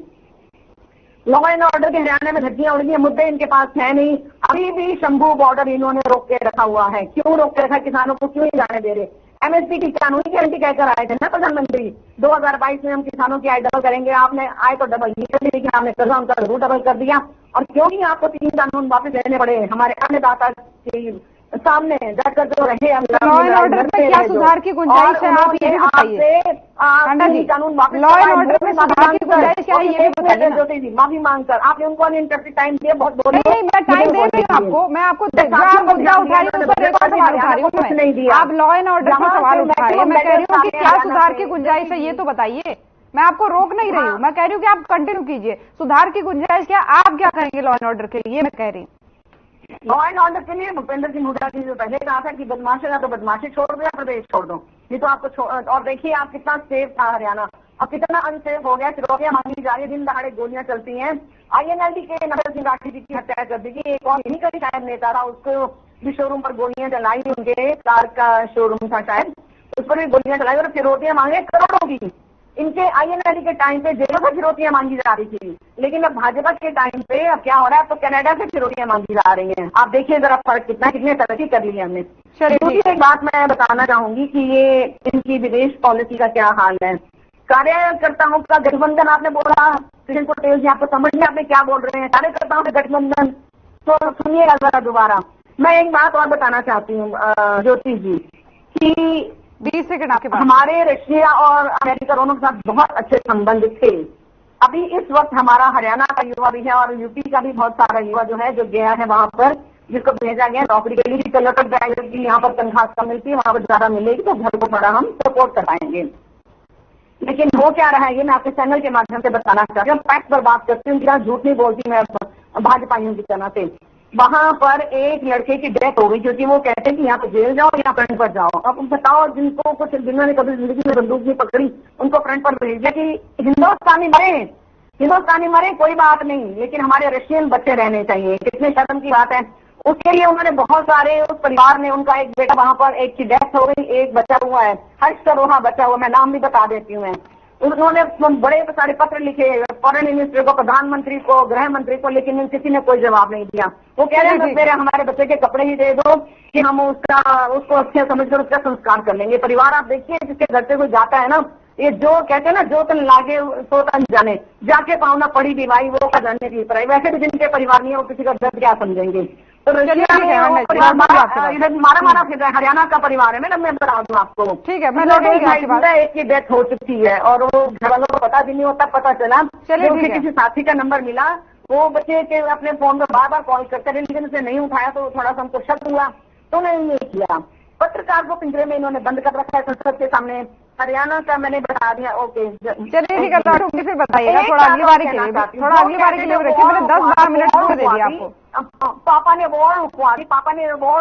S9: लॉ एंड ऑर्डर के हरियाणा में धज्जियां उड़ गई, मुद्दे इनके पास है नहीं। अभी भी शंभू बॉर्डर इन्होंने रोक के रखा हुआ है। क्यों रोक के रखा? किसानों को क्यों नहीं जाने दे रहे? एमएसपी की कानूनी गारंटी कहकर आए थे ना प्रधानमंत्री, 2022 में हम किसानों की आय डबल करेंगे। आपने आय तो डबल नहीं कर दी, लेकिन आपने कर्जा उनका जरूर डबल कर दिया। और क्यों नहीं आपको 3 कानून वापस लेने पड़े? हमारे अन्नदाता के सामने डटकर जो रहे,
S1: लॉ एंड ऑर्डर में क्या सुधार की गुंजाइश है, आप ये भी बताइए।
S9: कानून वापस
S1: लॉ एंड ऑर्डर में सुधार की गुंजाइश क्या है, ये भी बताइए।
S9: ज्योति जी, माफी मांगकर आपने उनको अनइंटरप्टेड टाइम दिया, बहुत बोले।
S1: नहीं, मैं टाइम दे रही हूँ आपको, मैं आपको मुद्दा उठा रही हूँ, उस पर एक और सवाल उठा रही हूँ
S9: कुछ नहीं दिया।
S1: आप लॉ एंड ऑर्डर पर सवाल उठा रही है, मैं कह रही हूँ कि क्या सुधार की गुंजाइश है, ये तो बताइए। मैं आपको रोक नहीं रही हूँ, मैं कह रही हूँ कि आप कंटिन्यू कीजिए। सुधार की गुंजाइश क्या, आप क्या करेंगे लॉ एंड ऑर्डर के लिए, मैं कह रही हूँ।
S9: लॉ एंड ऑर्डर के लिए भूपेंद्र सिंह हुड्डा जी जो पहले कहा था कि बदमाशी का तो बदमाशी छोड़ दो या प्रदेश छोड़ दो, नहीं तो आपको और देखिए आप कितना सेफ था हरियाणा, अब कितना अनसेफ हो गया। फिरौतियां मांगी जा रही है, दिन दहाड़े गोलियां चलती हैं। INLD के नगर सिंह राठी जी की हत्या कर दी गई। एक और यही कभी शायद नेता था, उसको भी शोरूम पर गोलियां चलाई, उनके कार का शोरूम था शायद, उस पर भी गोलियां चलाई और फिरौतियां मांगे करोड़ों की। इनके INLD के टाइम पे जेलों से फिरौतियां मांगी जा रही थी, लेकिन अब भाजपा के टाइम पे अब क्या हो रहा है, तो कनाडा से फिरौतियां मांगी जा रही हैं। आप देखिए जरा फर्क कितना, कितने तरक्की कर ली हमने। दूसरी एक बात मैं बताना चाहूंगी कि ये इनकी विदेश पॉलिसी का क्या हाल है। कार्यकर्ताओं का गठबंधन आपने बोला, कृष्ण पटेल जी आपको समझ में आपने क्या बोल रहे हैं, कार्यकर्ताओं का गठबंधन, तो सुनिएगा जरा दोबारा। मैं एक बात और बताना चाहती हूँ ज्योति जी कि
S1: 20 सेकंड आपके पास।
S9: हमारे रशिया और अमेरिका दोनों के साथ बहुत अच्छे संबंध थे। अभी इस वक्त हमारा हरियाणा का युवा भी है और यूपी का भी बहुत सारा युवा जो है, जो गया है वहां पर, जिसको भेजा गया नौकरी के लिए, कलेक्टर ड्राइवर की यहाँ पर तनख्वाह कम मिलती है, वहां पर ज्यादा मिलेगी, तो घर को थोड़ा हम सपोर्ट कराएंगे। लेकिन हो क्या रहा है, ये मैं आपके चैनल के माध्यम से बताना चाहती हूँ। फैक्ट पर बात करती हूँ, झूठ नहीं बोलती मैं भाजपाइयों की तरह से। वहां पर एक लड़के की डेथ हो गई क्योंकि वो कहते हैं कि यहाँ पे जेल जाओ या फ्रंट पर जाओ। अब बताओ, जिनको कुछ जिन्होंने कभी जिंदगी में बंदूक नहीं पकड़ी, उनको फ्रंट पर भेज दिया कि हिंदुस्तानी मरे कोई बात नहीं, लेकिन हमारे रशियन बच्चे रहने चाहिए। कितने शर्म की बात है। उसके लिए उन्होंने बहुत सारे, उस परिवार ने, उनका एक बेटा वहां पर, एक की डेथ हो गई, एक बच्चा हुआ है, हर्ष सरोहा बच्चा हुआ, मैं नाम भी बता देती हूँ। उन्होंने बड़े सारे पत्र लिखे फॉरेन मिनिस्टर को, प्रधानमंत्री को, गृह मंत्री को, लेकिन किसी ने कोई जवाब नहीं दिया। वो कह रहे हैं मेरे हमारे बच्चे के कपड़े ही दे दो कि हम उसको अच्छे समझकर उसका संस्कार कर लेंगे। परिवार आप देखिए, जिसके घर से कोई जाता है ना, ये जो कहते हैं ना, जो तन लागे सो तन जाने, जाके पाऊना पड़ी भी भाई वो का जानने की पड़ाई। वैसे भी जिनके परिवार नहीं है वो किसी का दर्द क्या समझेंगे। तो मारा फिर रहा है, हरियाणा का परिवार है मैडम, मैं बता दूं आपको।
S1: ठीक है, मैं
S9: एक की डेथ हो चुकी है और वो घर वालों को पता भी नहीं होता। पता चला उनके किसी साथी का नंबर मिला, वो बच्चे के अपने फोन पर बार बार कॉल करते रहे, लेकिन उसे नहीं उठाया, तो थोड़ा सा हमको शक हुआ, तो उन्होंने ये किया। पत्रकार को पिंजरे में इन्होंने बंद कर रखा है संसद के सामने। हरियाणा का मैंने बता दिया। ओके
S1: चलिए ठीक है, लौटूंगी फिर बताइएगा थोड़ा अगली बारी के लिए, थोड़ा अगली बारी के लिए रखिए। मैंने 10-12 मिनट पूरे दे दिया आपको।
S9: पापा ने वॉर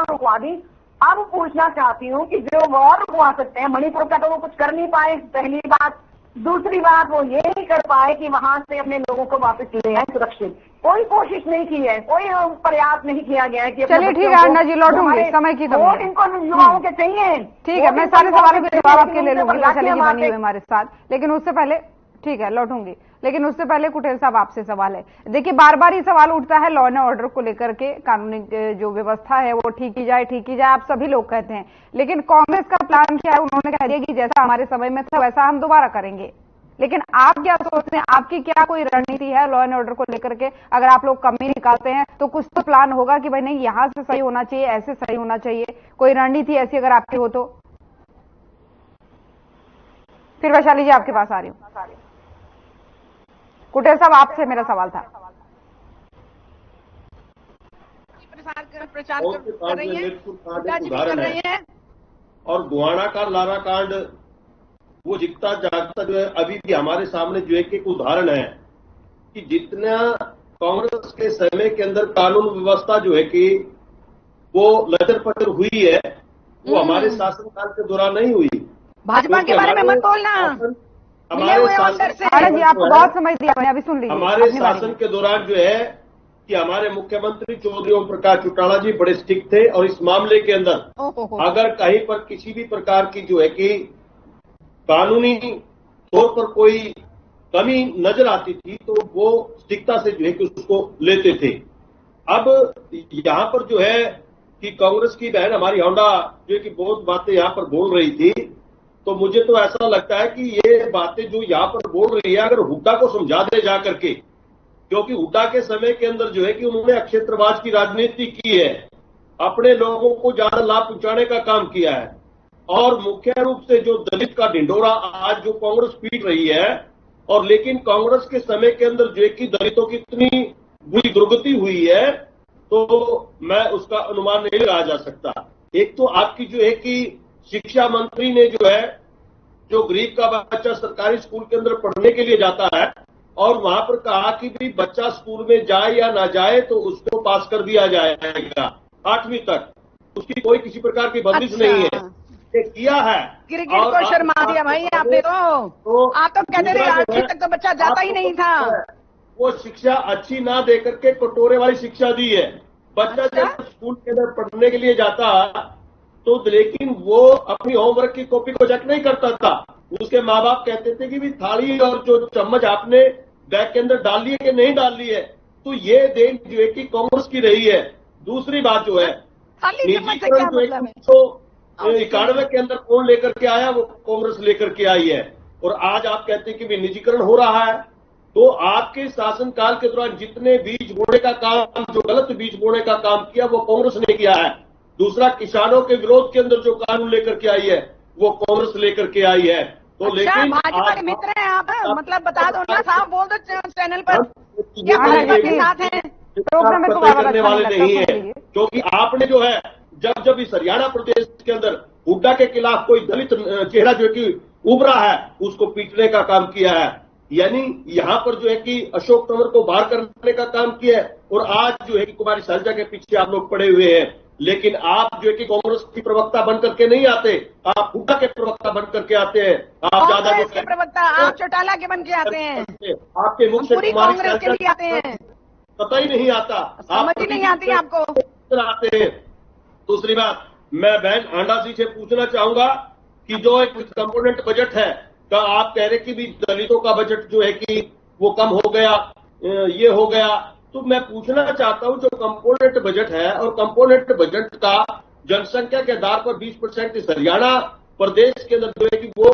S9: रुकवा दी। अब पूछना चाहती हूँ कि जो वॉर रुकवा सकते हैं, मणिपुर का तो वो कुछ कर नहीं पाए, पहली बात। दूसरी बात, वो ये नहीं कर पाए कि वहां से अपने लोगों को वापस ले आए सुरक्षित। कोई कोशिश नहीं की है, कोई प्रयास नहीं किया गया है कि
S1: चलिए ठीक है अन्ना जी, लौटूंगी, समय की कमी है।
S9: इनको युवाओं के चाहिए।
S1: ठीक है, मैं सारे सवालों के जवाब आपके ले लूंगी। वैशाली जी बनी हुई हमारे साथ, लेकिन उससे पहले, ठीक है लौटूंगी, लेकिन उससे पहले कुटेल साहब आपसे सवाल है। देखिए बार बार ये सवाल उठता है लॉ एंड ऑर्डर को लेकर के, कानूनी जो व्यवस्था है वो ठीक की जाए, आप सभी लोग कहते हैं, लेकिन कांग्रेस का प्लान क्या है? उन्होंने कह दिया कि जैसा हमारे समय में था वैसा हम दोबारा करेंगे। लेकिन आप क्या सोचते हैं, आपकी क्या कोई रणनीति है लॉ एंड ऑर्डर को लेकर के? अगर आप लोग कमी निकालते हैं तो कुछ तो प्लान होगा कि भाई नहीं यहां से सही होना चाहिए, ऐसे सही होना चाहिए, कोई रणनीति ऐसी अगर आपकी हो तो? फिर वैशाली जी आपके पास आ रही हूँ। कुटेल साहब आपसे मेरा सवाल था।
S12: प्रचार कर रही है और गुआना का लारा कांड वो जितना जागता जो है अभी भी हमारे सामने जो एक उदाहरण है कि जितना कांग्रेस के समय के अंदर कानून व्यवस्था जो है कि वो लचर पचर हुई है, वो हमारे शासनकाल के दौरान नहीं हुई।
S11: भाजपा के बारे में मत बोलना।
S12: हमारे शासन,
S1: आपको बहुत समझ दिया मैंने, अभी सुन लीजिए।
S12: हमारे शासन के दौरान जो है कि हमारे मुख्यमंत्री चौधरी ओम प्रकाश चौटाला जी बड़े स्ट्रिक्ट थे और इस मामले के अंदर अगर कहीं पर किसी भी प्रकार की जो है कि कानूनी तौर पर कोई कमी नजर आती थी तो वो सटीकता से जो है कि उसको लेते थे। अब यहाँ पर जो है कि कांग्रेस की बहन हमारी होंडा जो है कि बहुत बातें यहाँ पर बोल रही थी, तो मुझे तो ऐसा लगता है कि ये बातें जो यहाँ पर बोल रही है अगर हुड्डा को समझा दे जा करके, क्योंकि हुड्डा के समय के अंदर जो है कि उन्होंने अक्षेत्रवाद की राजनीति की है, अपने लोगों को ज्यादा लाभ पहुंचाने का काम किया है, और मुख्य रूप से जो दलित का ढिंडोरा आज जो कांग्रेस पीट रही है, और लेकिन कांग्रेस के समय के अंदर जो है कि दलितों की इतनी बुरी दुर्गति हुई है तो मैं उसका अनुमान नहीं लगाया जा सकता। एक तो आपकी जो है कि शिक्षा मंत्री ने जो है, जो गरीब का बच्चा सरकारी स्कूल के अंदर पढ़ने के लिए जाता है और वहां पर कहा कि भी बच्चा स्कूल में जाए या ना जाए तो उसको पास कर दिया जाएगा 8वीं तक, उसकी कोई किसी प्रकार की बंदिश नहीं है, ये किया है।
S13: क्रिकेट को शर्मा दिया भाई आपने तो आप तो कहते रहे 8वीं तक तो बच्चा जाता ही नहीं था।
S12: वो शिक्षा अच्छी ना दे करके कटोरे वाली शिक्षा दी है। बच्चा जब स्कूल के अंदर पढ़ने के लिए जाता तो लेकिन वो अपनी होमवर्क की कॉपी को चेक नहीं करता था, उसके माँ बाप कहते थे कि भी थाली और जो चम्मच आपने बैग के अंदर डाल ली है कि नहीं डाल ली है, तो ये देन जो है कि कांग्रेस की रही है। दूसरी बात जो है निजीकरण जो है तो 91 के अंदर कौन लेकर के आया, वो कांग्रेस लेकर के आई है, और आज आप कहते हैं कि भी निजीकरण हो रहा है। तो आपके शासनकाल के दौरान जितने बीज बोने का काम, जो गलत बीज बोने का काम किया वो कांग्रेस ने किया है। दूसरा, किसानों के विरोध के अंदर जो कानून लेकर के आई है वो कांग्रेस लेकर के आई है। तो
S13: अच्छा,
S12: लेकिन
S13: भाजपा के मित्र हैं आप, मतलब बता दो ना साहब, बोल दो चैनल पर क्या भाजपा के साथ हैं।
S12: करने वाले नहीं है, क्योंकि आपने जो है जब इस हरियाणा प्रदेश के अंदर हुड्डा के खिलाफ कोई दलित चेहरा जो है कि उभरा है उसको पीटने का काम किया है, यानी यहाँ पर जो है कि अशोक तंवर को बाहर करने का काम किया है, और आज जो है कि कुमारी शैलजा के पीछे आप लोग पड़े हुए हैं। लेकिन आप जो है कि कांग्रेस की प्रवक्ता बन करके नहीं आते, आप हुड्डा के प्रवक्ता बन करके आते हैं। आप ज्यादा
S13: के प्रवक्ता, आप चौटाला के बन के आते हैं,
S12: आपके मुख से
S13: कांग्रेस के लिए आते हैं,
S12: पता ही नहीं आता,
S13: समझ ही नहीं आती आपको
S12: आते हैं। दूसरी बात, मैं बहन आंडा जी से पूछना चाहूंगा कि जो एक कंपोनेंट बजट है का आप कह रहे कि भी दलितों का बजट जो है कि वो कम हो गया, ये हो गया, तो मैं पूछना चाहता हूं जो कंपोनेंट बजट है और कंपोनेंट बजट का जनसंख्या के आधार पर 20% इस हरियाणा प्रदेश के अंदर जो है कि वो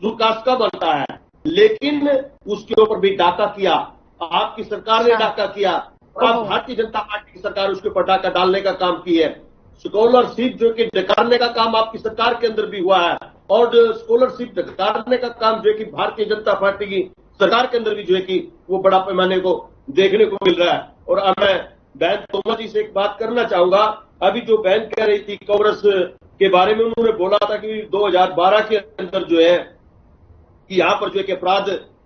S12: विकास का बनता है, लेकिन उसके ऊपर भी डाका किया, आपकी सरकार ने डाका किया, अब भारतीय जनता पार्टी की सरकार उसके ऊपर डाका डालने का काम की है। स्कॉलरशिप जो कि डकारने का काम आपकी सरकार के अंदर भी हुआ है, और स्कॉलरशिप डकारने का काम जो है कि भारतीय जनता पार्टी की सरकार के अंदर भी जो है कि वो बड़ा पैमाने को देखने को मिल रहा है। और अब मैं बहन तोमर जी से एक बात करना चाहूंगा, अभी जो बहन कह रही थी कांग्रेस के बारे में, उन्होंने बोला था कि 2012 के अंदर जो है कि यहाँ पर जो है कि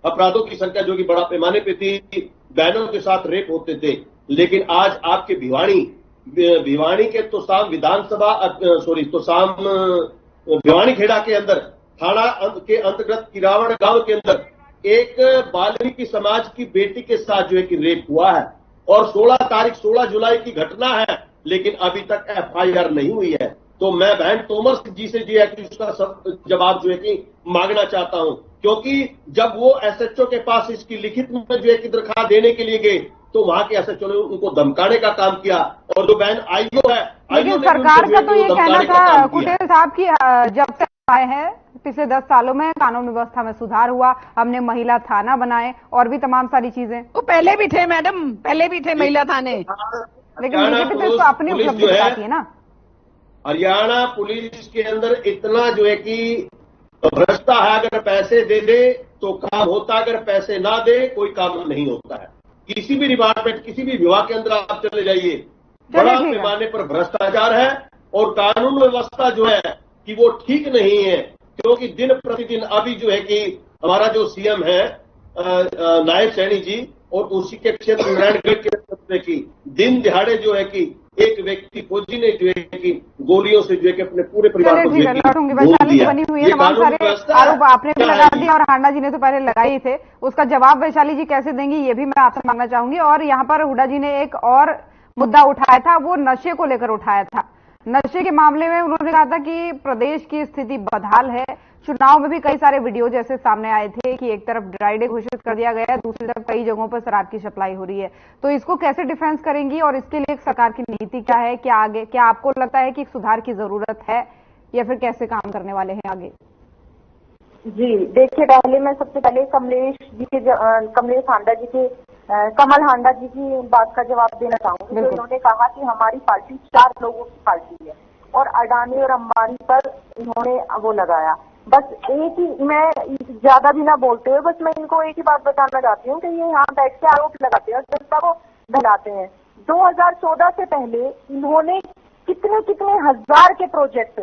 S12: अपराधों की संख्या जो कि बड़ा पैमाने पे थी, बहनों के साथ रेप होते थे, लेकिन आज आपके भिवानी के तोसाम विधानसभा तोसाम भिवानी खेड़ा के अंदर थाना के अंतर्गत किरावण गांव के अंदर एक वाल्मीकि समाज की बेटी के साथ जो है कि रेप हुआ है, और 16 जुलाई की घटना है, लेकिन अभी तक FIR नहीं हुई है। तो मैं बहन तोमर जी से जो है कि उसका जवाब जो है कि मांगना चाहता हूं, क्योंकि जब वो SHO के पास इसकी लिखित में जो है कि दरखास्त देने के लिए गए तो वहां के SHO ने उनको धमकाने का काम किया, और जो बहन आईओ है,
S1: लेकिन सरकार का तो ये कहना था कुटेल साहब की जब से आए हैं पिछले 10 सालों में कानून व्यवस्था में सुधार हुआ, हमने महिला थाना बनाए और भी तमाम सारी चीजें।
S13: तो पहले भी थे मैडम, पहले भी थे महिला थाने,
S1: लेकिन बीजेपी तो इसको अपनी उपलब्धि बताती है ना।
S12: हरियाणा पुलिस के अंदर इतना जो है कि भ्रष्टा है, अगर पैसे दे दे तो काम होता, अगर पैसे ना दे कोई काम नहीं होता है। किसी भी डिपार्टमेंट, किसी भी विभाग के अंदर आप चले जाइए, बड़ा पैमाने पर भ्रष्टाचार है, और कानून व्यवस्था जो है कि वो ठीक नहीं है, क्योंकि दिन प्रतिदिन अभी जो है कि हमारा जो CM है नायब सैनी जी, और उसी के क्षेत्र नारायणगढ़ के क्षेत्र की दिन दिहाड़े जो है कि एक व्यक्ति फौजी ने जो है कि गोलियों से जो है कि अपने पूरे परिवार को
S1: बनी हुई है, तमाम सारे आरोप आपने भी लगा दिए और हांडा जी ने तो पहले लगाए ही थे, उसका जवाब वैशाली जी कैसे देंगी ये भी मैं आपसे मांगना चाहूंगी। और यहाँ पर हुड्डा जी ने एक और मुद्दा उठाया था, वो नशे को लेकर उठाया था। नशे के मामले में उन्होंने कहा था कि प्रदेश की स्थिति बदहाल है, चुनाव में भी कई सारे वीडियो जैसे सामने आए थे कि एक तरफ ड्राई डे घोषित कर दिया गया है, दूसरी तरफ कई जगहों पर शराब की सप्लाई हो रही है। तो इसको कैसे डिफेंस करेंगी और इसके लिए सरकार की नीति क्या है? क्या आपको लगता है कि सुधार की जरूरत है या फिर कैसे काम करने वाले हैं आगे?
S8: जी देखिए, पहले मैं सबसे पहले कमलेश हांडा जी के कमल हांडा जी की बात का जवाब देना चाहूंगी। तो इन्होंने कहा कि हमारी पार्टी 4 लोगों की पार्टी है और अडानी और अंबानी पर इन्होंने वो लगाया। बस एक ही, मैं ज्यादा भी ना बोलते हुए बस मैं इनको एक ही बात बताना चाहती हूँ कि ये यहाँ बैठ के आरोप लगाते हैं और जनता को बहलाते हैं। 2014 से पहले इन्होंने कितने कितने हजार के प्रोजेक्ट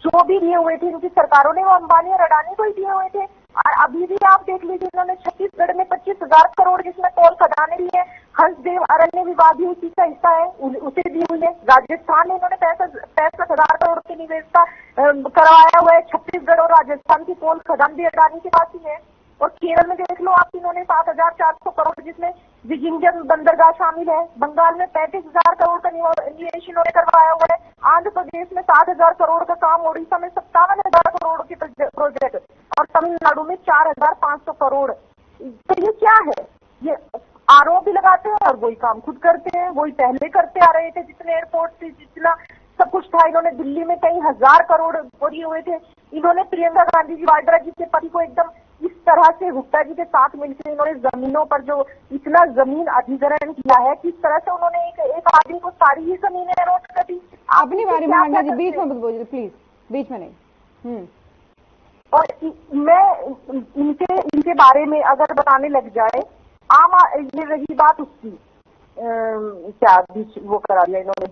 S8: जो भी दिए हुए थे इनकी सरकारों ने, वो अंबानी और अडानी को ही दिए हुए थे। और अभी भी आप देख लीजिए, इन्होंने छत्तीसगढ़ में 25,000 करोड़ जिसमें कोल खदानें दी है, हंसदेव अरण्य विभाग भी उसी का हिस्सा है, उसे दी हुई है। राजस्थान में इन्होंने 65,000 करोड़ के निवेश का करवाया हुआ है। छत्तीसगढ़ और राजस्थान की कोल खदान भी अडानी के पास ही है। और केरल में देख लो आप, इन्होंने 7,400 करोड़ जिसमें विजिंजन बंदरगाह शामिल है। बंगाल में 35,000 करोड़ का निवेश इन्होंने करवाया हुआ है। आंध्र प्रदेश में 7,000 करोड़ का काम, ओडिशा में 57,000 करोड़ के प्रोजेक्ट और तमिलनाडु में 4,500 करोड़। तो ये क्या है? ये आरोप भी लगाते हैं और वही काम खुद करते हैं, वही पहले करते आ रहे थे। जितने एयरपोर्ट से जितना सब कुछ था, इन्होंने दिल्ली में कई हजार करोड़ दिए हुए थे। इन्होंने प्रियंका गांधी जी वाड्रा जी के पति को एकदम इस तरह से हुक्का जी के साथ मिलकर इन्होंने जमीनों पर जो इतना जमीन अधिग्रहण किया है, किस तरह से उन्होंने एक आदमी को सारी ही जमीनें अलॉट कर दी।
S1: अपनी बारे में हांडा जी बीच में मत बोलिए प्लीज, बीच में नहीं।
S8: और मैं इनके बारे में अगर बताने लग जाए, ये रही बात उसकी क्या बीच वो करा दिया इन्होंने,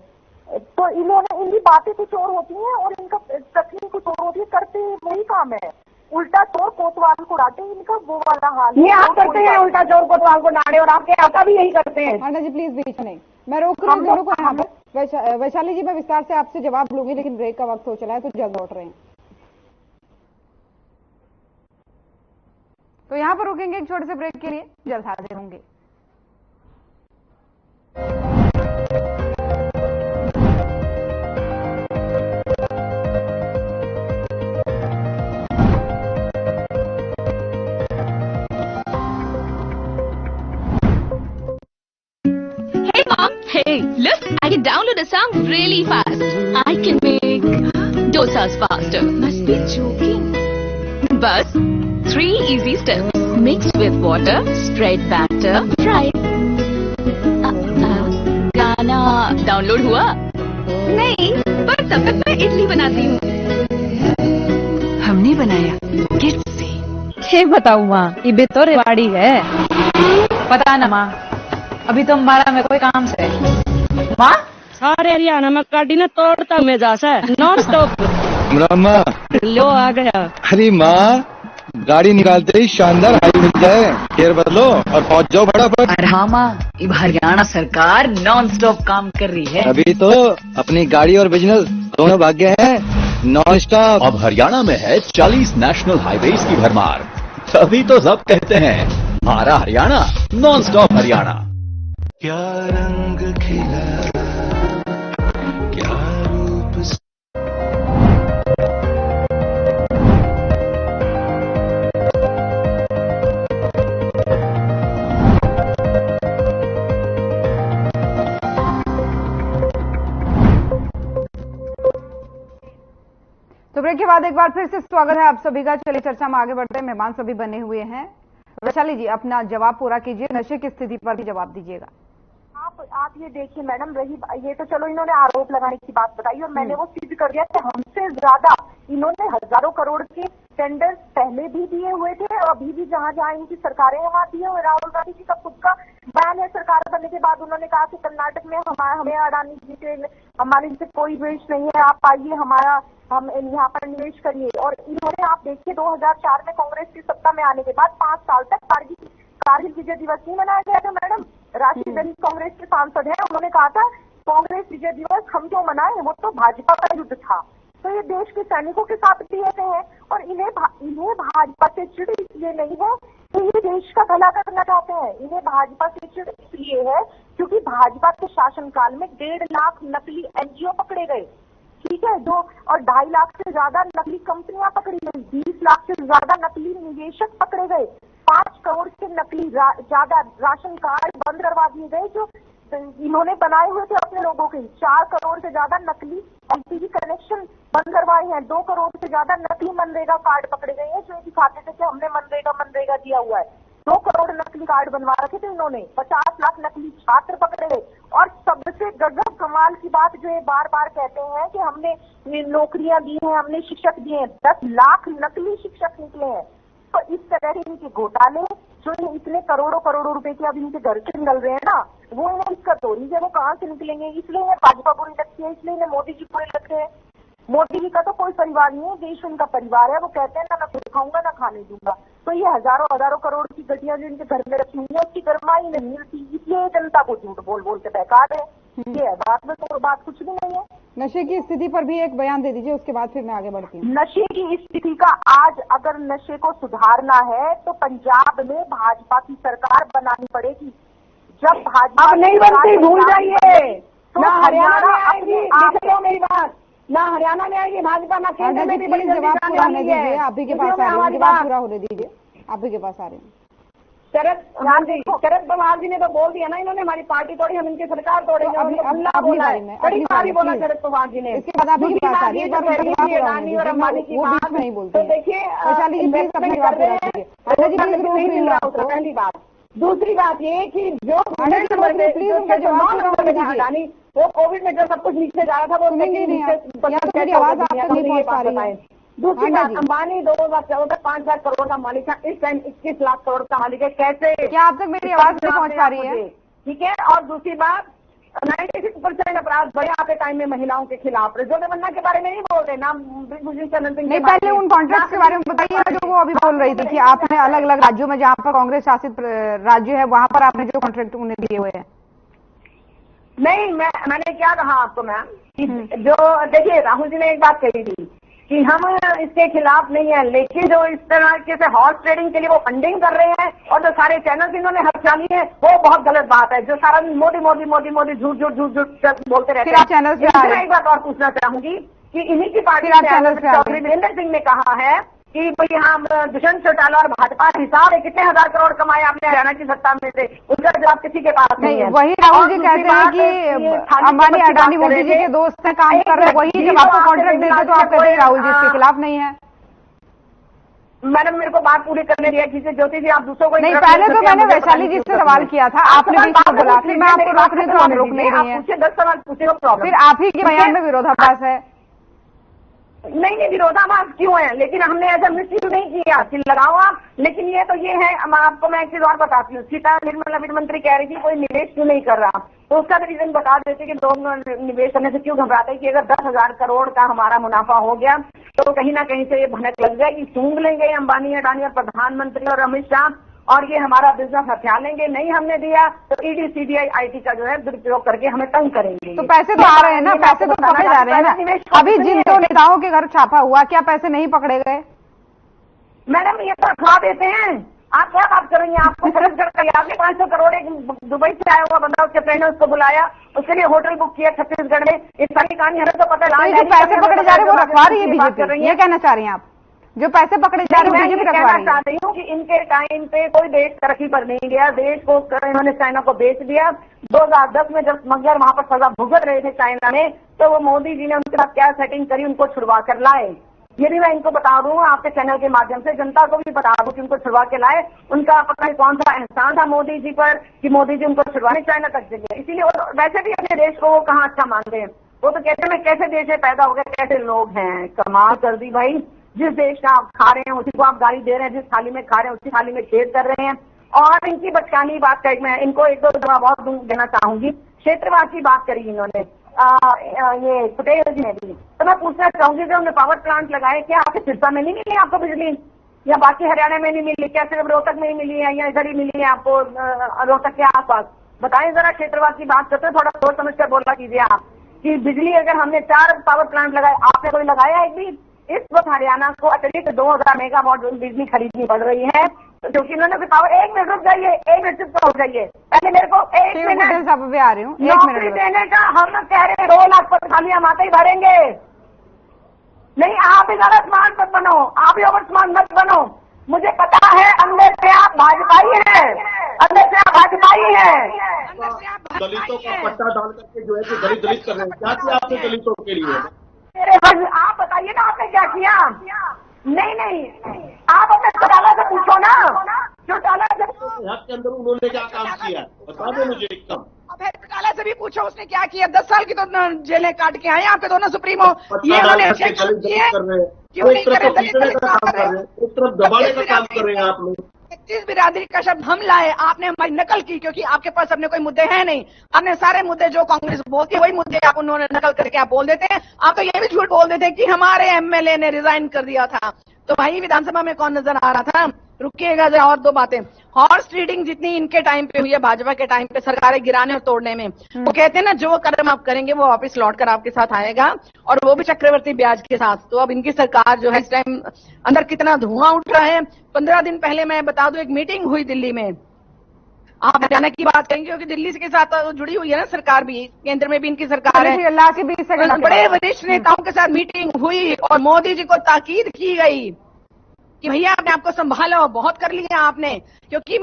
S8: तो इन्होंने इनकी बातें कुछ और होती हैं और इनका तकनीक कुछ और होती है, करते वही काम है। उल्टा चोर कोतवाल को डांटे, इनका वो वाला हाल है।
S9: ये आप करते हैं, उल्टा चोर कोतवाल को डांटे, और आपके आका भी यही करते हैं।
S1: हांडा जी प्लीज बीच में नहीं, मैं रोक रही हूँ दोनों को यहाँ पर। वैशाली जी मैं विस्तार से आपसे जवाब लूंगी, लेकिन ब्रेक का वक्त हो चला है तो जल्द लौट रहे हैं। तो यहाँ पर रुकेंगे एक छोटे से ब्रेक के लिए, जल्द हाजिर होंगे।
S11: Hey, look, I can download a song really fast. I can make dosas faster. Must be joking. Bus, 3 easy steps. Mix with water, spread batter, fry. गाना डाउनलोड हुआ? नहीं, पर तब तक मैं इडली बनाती हूँ। हमने बनाया किट से।
S14: क्या बताऊँ माँ, ये तो रेवाड़ी है। पता ना माँ, अभी तो हमारा में कोई काम से माँ
S15: सारे हरियाणा में गाड़ी ने तोड़ता मिजाज है, नॉन स्टॉप।
S16: लो
S15: आ गया।
S16: अरे माँ, गाड़ी निकालते ही शानदार हाई मिल जाए, गेयर बदलो और पहुँच जाओ फटाफट।
S14: अरे हाँ माँ, अब हरियाणा सरकार नॉन स्टॉप काम कर रही है।
S16: अभी तो अपनी गाड़ी और बिजनेस दोनों भाग्य है नॉन स्टॉप।
S10: अब हरियाणा में है 40 नेशनल हाईवेज की भरमार, तभी तो सब कहते हैं हमारा हरियाणा नॉन स्टॉप हरियाणा।
S17: क्या रंग खिला, क्या रूप।
S1: तो ब्रेक के बाद एक बार फिर से स्वागत है आप सभी का। चलिए चर्चा में आगे बढ़ते हैं। मेहमान सभी बने हुए हैं। वैशाली जी अपना जवाब पूरा कीजिए, नशे की स्थिति पर भी जवाब दीजिएगा।
S8: आप ये देखिए मैडम, रही ये तो चलो इन्होंने आरोप लगाने की बात बताई और मैंने वो सिद्ध कर दिया कि हमसे ज्यादा इन्होंने हजारों करोड़ के टेंडर पहले भी दिए हुए थे और अभी भी जहां जहां इनकी सरकारें वहां दिए हुए। राहुल गांधी जी का खुद का बयान है, सरकार बनने के बाद उन्होंने कहा कि कर्नाटक में हमें अडानी जी से हमारे से कोई निवेश नहीं है, आप आइए हम यहाँ पर निवेश करिए। और इन्होंने आप देखिए 2004 में कांग्रेस की सत्ता में आने के बाद 5 साल तक कारगिल विजय दिवस नहीं मनाया गया था। मैडम राष्ट्रीय दलित कांग्रेस के सांसद हैं, उन्होंने कहा था कांग्रेस विजय दिवस हम क्यों मनाए, वो तो भाजपा का युद्ध था। तो ये देश के सैनिकों के साथ भी ऐसे हैं और इन्हें भाजपा से चिढ़ इसलिए नहीं है कि ये देश का भला करना चाहते हैं। इन्हें भाजपा से चिढ़ इसलिए है क्योंकि भाजपा के शासनकाल में 1.5 लाख नकली एनजीओ पकड़े गए। ठीक है, जो और 2.5 लाख से ज्यादा नकली कंपनियां पकड़ी गई, 20 लाख से ज्यादा नकली निवेशक पकड़े गए, 5 करोड़ से नकली ज्यादा राशन कार्ड बंद करवा दिए गए जो इन्होंने बनाए हुए थे अपने लोगों के। 4 करोड़ से ज्यादा नकली एलपीजी कनेक्शन बंद करवाए हैं। 2 करोड़ से ज्यादा नकली मनरेगा कार्ड पकड़े गए हैं जो ये दिखाते थे कि हमने मनरेगा दिया हुआ है। 2 करोड़ नकली कार्ड बनवा रखे थे इन्होंने। 50 लाख नकली छात्र पकड़े गए। और सबसे गजब कमाल की बात जो ये बार बार कहते हैं कि हमने नौकरियां दी हैं, हमने शिक्षक दिए हैं, 10 लाख नकली शिक्षक निकले हैं। तो इस तरह के इनके घोटाले जो इतने करोड़ों रुपए के अब इनके घर से निकल रहे हैं ना, वो इन्हें इसका तोड़ी है, वो कहाँ से निकलेंगे। इसलिए इन्हें भाजपा बुरी लगती है, इसलिए इन्हें मोदी जी बुरे लगते हैं। मोदी जी का तो कोई परिवार नहीं है, देश उनका परिवार है। वो कहते हैं ना मैं खुद खाऊंगा ना खाने दूंगा। तो ये हजारों करोड़ की गड्डियां जो इनके घर में रखी हुई है उसकी गरमाई नहीं मिलती, इसलिए जनता को झूठ बोल के बहका रहे हैं। ये है बात में, तो बात कुछ भी नहीं है।
S1: नशे की स्थिति पर भी एक बयान दे दीजिए, उसके बाद फिर मैं आगे बढ़ती हूँ।
S8: नशे की स्थिति का आज अगर नशे को सुधारना है तो पंजाब में भाजपा की सरकार बनानी पड़ेगी। जब भाजपा
S9: नहीं बनती, भूल जाइए।
S8: तो
S9: ना हरियाणा में आएगी, मेरी बात, ना हरियाणा में आएगी भाजपा, ना केंद्र में भी बड़ी
S1: जवाब पूरा होने दीजिए। आप भी के पास आ रहे हैं, बात पूरा होने दीजिए। आप भी के पास आ रहे हैं।
S9: शरद पवार जी ने तो बोल दिया ना, इन्होंने हमारी पार्टी तोड़ी, हम इनकी सरकार तोड़ेंगे।
S1: अपनी बारी में
S9: बड़ी बारी बोला शरद पवार जी ने।
S1: इसके बाद आप ही के पास आ रही है,
S9: अडानी और अंबानी की बात
S1: नहीं बोलते।
S9: देखिए पहली बात। दूसरी बात ये कि जो अडानी वो कोविड में जो सब कुछ नीचे जा रहा था वो
S1: आवाज आप तक नहीं पहुंच पा रही है।
S9: दूसरी बात, अंबानी 2014 5 लाख करोड़ का मालिक था, इस टाइम 21 लाख करोड़ का मालिक है। कैसे?
S1: क्या आप तक मेरी आवाज नहीं पहुंच पा रही है?
S9: ठीक है। और दूसरी बात, 96% अपराध बढ़े आपके टाइम में महिलाओं के खिलाफ। जो देवन्ना के बारे में नहीं बोल रहे ना, ब्रिजभूषण शरण सिंह
S1: नहीं, पहले उन कॉन्ट्रैक्ट के बारे में बताइए जो वो अभी बोल रही थी कि आपने अलग अलग राज्यों में जहाँ पर कांग्रेस शासित राज्य है वहां पर आपने जो कॉन्ट्रैक्ट उन्हें दिए हुए हैं।
S9: नहीं, मैंने क्या कहा आपको मैम, जो देखिए राहुल जी ने एक बात कही थी कि हम इसके खिलाफ नहीं है, लेकिन जो इस तरह से हॉर्स ट्रेडिंग के लिए वो फंडिंग कर रहे हैं और जो सारे चैनल इन्होंने हथियाली है वो बहुत गलत बात है। जो सारा मोदी मोदी मोदी मोदी झूठ बोलते रहते हैं। मैं एक बात और पूछना चाहूंगी कि इन्हीं की पार्टी चौधरी वीरेंद्र सिंह ने कहा है कि भाई हम दुष्यंत चौटाला और भाजपा हिसाब है कितने हजार करोड़ कमाए आपने हरियाणा की सत्ता में से, उसका जवाब किसी के पास नहीं है।
S1: वही राहुल जी कहते हैं कि अंबानी अडानी मोदी जी के दोस्त हैं, काम कर रहे हैं, वही जब आपको कॉन्ट्रैक्ट देते तो आप कहते हैं राहुल जी इसके खिलाफ नहीं है।
S9: मैडम मेरे को बात पूरी करने दिया कीजिए ज्योति जी, आप दूसरों को
S1: नहीं। पहले तो मैंने वैशाली जी से सवाल किया था, आपने बीच में बोला, फिर मैं आपको रोक रही तो आप रोक नहीं रही है।
S9: 10 सवाल पूछे,
S1: फिर आप ही के बयान में विरोधाभास है।
S9: नहीं विरोधाभास क्यों है, लेकिन हमने ऐसा मिसयूज नहीं किया कि लगाओ आप। लेकिन ये तो ये है, आपको मैं एक चीज और बताती हूँ। सीता निर्मला वित्त मंत्री कह रही थी कोई निवेश क्यों नहीं कर रहा, तो उसका भी रीजन बता देते कि लोग निवेश करने से क्यों घबराते हैं कि अगर 10,000 करोड़ का हमारा मुनाफा हो गया तो कहीं ना कहीं से ये भनक लग जाएगी, सूंघ लेंगे अंबानी अडानी और प्रधानमंत्री और अमित शाह, और ये हमारा बिजनेस हथिया लेंगे। नहीं हमने दिया तो ईडी सीबीआई आईटी का जो है दुरुपयोग करके हमें तंग करेंगे।
S1: तो पैसे तो आ रहे हैं ना, पैसे तो पकड़े जा रहे हैं ना। अभी जिन 2 नेताओं के घर छापा हुआ, क्या पैसे नहीं पकड़े गए?
S9: मैडम ये तो खा देते हैं। आप क्या बात करेंगे? आपको छत्तीसगढ़ का याद है 500 करोड़ एक दुबई से आया हुआ बंदा, उसके फ्रेंड ने उसको बुलाया, उसके लिए होटल बुक किया छत्तीसगढ़ में। इस सारी कहानी हमें तो पता है।
S1: जो पैसे पकड़े जा रहे हैं वो रखवा रही है बीजेपी, ये कहना चाह रही हैं आप? जो पैसे पकड़े जा रहे हैं बीजेपी रखवा रही है।
S9: कहना चाह रही हूँ कि इनके टाइम पे कोई देश तरक्की पर नहीं गया, देश को इन्होंने चाइना को बेच दिया। 2010 में जब स्मगलर वहां पर सजा भुगत रहे थे चाइना में, तो वो मोदी जी ने उनके साथ क्या सेटिंग करी, उनको छुड़वा कर लाए। ये भी मैं इनको बता दूं, आपके चैनल के माध्यम से जनता को भी बता दूं कि उनको छुड़वा के लाए। उनका पता नहीं कौन सा एहसान था मोदी जी पर कि मोदी जी उनको छुड़वाने चाइना तक गए। इसीलिए वैसे भी अपने देश को वो कहाँ अच्छा मानते हैं। वो तो कहते हैं कैसे देश में पैदा हो गए, कैसे लोग हैं। कमाल कर दी भाई, जिस देश का आप खा रहे हैं उसी को आप गाली दे रहे हैं, जिस थाली में खा रहे हैं उसी थाली में छेद कर रहे हैं। और इनकी बचकानी बात कर, मैं इनको 1-2 जवाब और देना चाहूंगी। क्षेत्रवाद की बात करी इन्होंने, ये पटेल जी ने भी, तो मैं पूछना चाहूंगी जो हमने पावर प्लांट लगाए, क्या आपके सिरसा में नहीं मिली आपको बिजली, या बाकी हरियाणा में नहीं मिली, क्या सिर्फ रोहतक में ही मिली है, या इधर ही मिली है आपको रोहतक के आसपास? बताएं जरा। क्षेत्रवाद की बात करते हैं, थोड़ा सोच समझ कर बोलना कीजिए आप कि बिजली अगर हमने 4 पावर प्लांट लगाए, आपने कोई लगाया एक भी? इस वक्त हरियाणा को अतिरिक्त 2000 मेगावाट बिजली खरीदनी पड़ रही है, क्योंकि इन्होंने पावर। 1 मिनट रुक जाइए, 1 मिनट चुप हो जाइए। पहले मेरे को 1 मिनट
S1: सब भी आ रही हूँ, 1
S9: नौकरी देने का हम कह रहे हैं 2 लाख पर खाली हम आते ही भरेंगे। नहीं, आप इधर स्मार्ट मत बनो, आप ही ओवर स्मार्ट मत बनो। मुझे पता है अंदर से आप भाजपाई हैं, अंदर से आप भाजपाई हैं।
S12: दलितों का पट्टा डाल करके जो है कि दलित दलित कर रहे हैं, क्या किया आपने दलितों के लिए?
S9: आप बताइए ना आपने क्या किया? नहीं, आप अपने चौटाला से पूछो ना, चौटाला से
S12: के अंदर उन्होंने क्या काम किया, बता दो मुझे एकदम।
S13: अब चौटाला से भी पूछो उसने क्या किया। 10 साल की तो जेलें काट के आए आपके दोनों सुप्रीमो। ये उन्होंने अच्छे काम किए, क्यों नहीं करे?
S12: पीटने का काम कर रहे हैं, एक तरफ दबाने का काम कर रहे हैं आप लोग।
S13: 33 बिरादरी का शब्द हम लाए, आपने हमारी नकल की, क्योंकि आपके पास अपने कोई मुद्दे हैं नहीं। आपने सारे मुद्दे जो कांग्रेस बोलती है वही मुद्दे आप उन्होंने नकल करके आप बोल देते हैं। आप तो ये भी झूठ बोल देते हैं कि हमारे एमएलए ने रिजाइन कर दिया था। तो भाई विधानसभा में कौन नजर आ रहा था? रुकिएगा जरा, और 2 बातें। हॉर्स ट्रेडिंग जितनी इनके टाइम पे हुई है, भाजपा के टाइम पे, सरकारें गिराने और तोड़ने में, वो कहते हैं ना जो कदम आप करेंगे वो वापस लौट कर आपके साथ आएगा, और वो भी चक्रवर्ती ब्याज के साथ। तो अब इनकी सरकार जो है इस टाइम अंदर कितना धुआं उठ रहा है। 15 दिन पहले मैं बता दूं एक मीटिंग हुई दिल्ली में, आप हरियाणा की बात करेंगे क्योंकि दिल्ली के साथ जुड़ी हुई है ना सरकार भी, केंद्र में भी इनकी सरकार है। बड़े वरिष्ठ नेताओं के साथ मीटिंग हुई और मोदी जी को ताकीद की गई कि भैया आपने आपको संभालो, बहुत कर लिया आपने। क्योंकि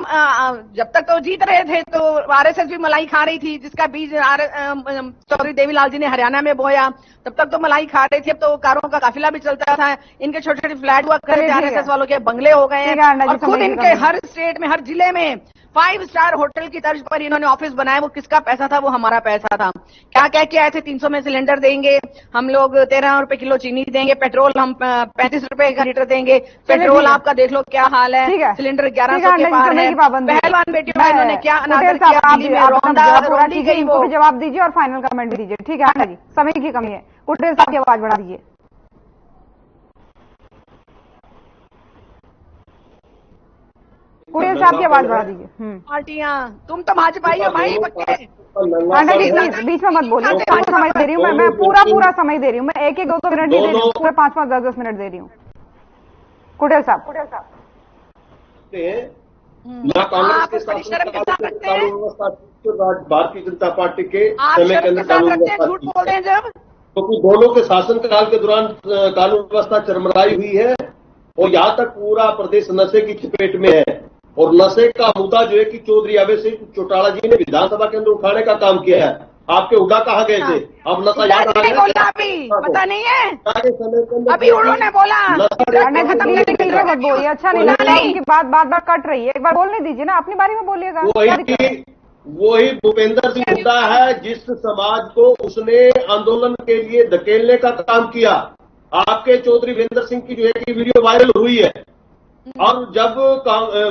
S13: जब तक तो जीत रहे थे तो आरएसएस भी मलाई खा रही थी, जिसका बीज चौधरी देवीलाल जी ने हरियाणा में बोया, तब तक तो मलाई खा रही थी। अब तो कारों का काफिला भी चलता था, इनके छोटे छोटे फ्लैट हुआ करते थे, आरएसएस वालों के बंगले हो गए हैं, और खुद इनके हर स्टेट में, हर जिले में 5 स्टार होटल की तर्ज पर इन्होंने ऑफिस बनाया। वो किसका पैसा था? वो हमारा पैसा था। क्या कह के आए थे? 300 में सिलेंडर देंगे हम लोग, 13 रुपए किलो चीनी देंगे, पेट्रोल हम 35 रुपए का लीटर देंगे। पेट्रोल आपका देख लो क्या हाल है, सिलेंडर 1100 के पार है। पहलवान बेटियों का इन्होंने क्या अनादर किया, दिल्ली में रोंदी गई वो।
S1: जवाब दीजिए और फाइनल कमेंट दीजिए, ठीक है? आंडा जी, समय की कमी है, कुटेल साहब की आवाज बढ़ा दीजिए। कुटेल साहब की आवाज बढ़ा दीजिए।
S13: पार्टियां, तुम तो भाजपाई हो भाई पक्के।
S1: आंडा जी बीच में मत बोलिए, समय दे रही हूँ मैं पूरा समय दे रही हूँ मैं, 1-1, 2-2 मिनट नहीं दे रही हूँ, पूरे 5-5, 10-10 मिनट दे रही हूँ। कुटेल साहब
S12: ना कांग्रेस के भारतीय जनता पार्टी के समय के अंदर
S13: झूठ बोल रहे हैं जब,
S12: क्योंकि दोनों के शासनकाल के दौरान कानून व्यवस्था चरमराई हुई है और यहाँ तक पूरा प्रदेश नशे की चपेट में है। और नशे का मुद्दा जो है कि चौधरी अभय सिंह चौटाला जी ने विधानसभा के अंदर उठाने का काम किया है। आपके हुड्डा कहाँ गए थे? अब नशा याद आ गया?
S13: पता नहीं है,
S12: समय के अंदर
S13: अभी उन्होंने बोला।
S1: अच्छा नहीं, उनकी बात कट रही है, एक बार बोलने दीजिए ना, अपनी बारी में बोलिएगा।
S12: वही भूपेंद्र सिंह हुड्डा है जिस समाज को उसने आंदोलन के लिए धकेलने का काम किया। आपके चौधरी वीरेंद्र सिंह की जो है कि वीडियो वायरल हुई है, और जब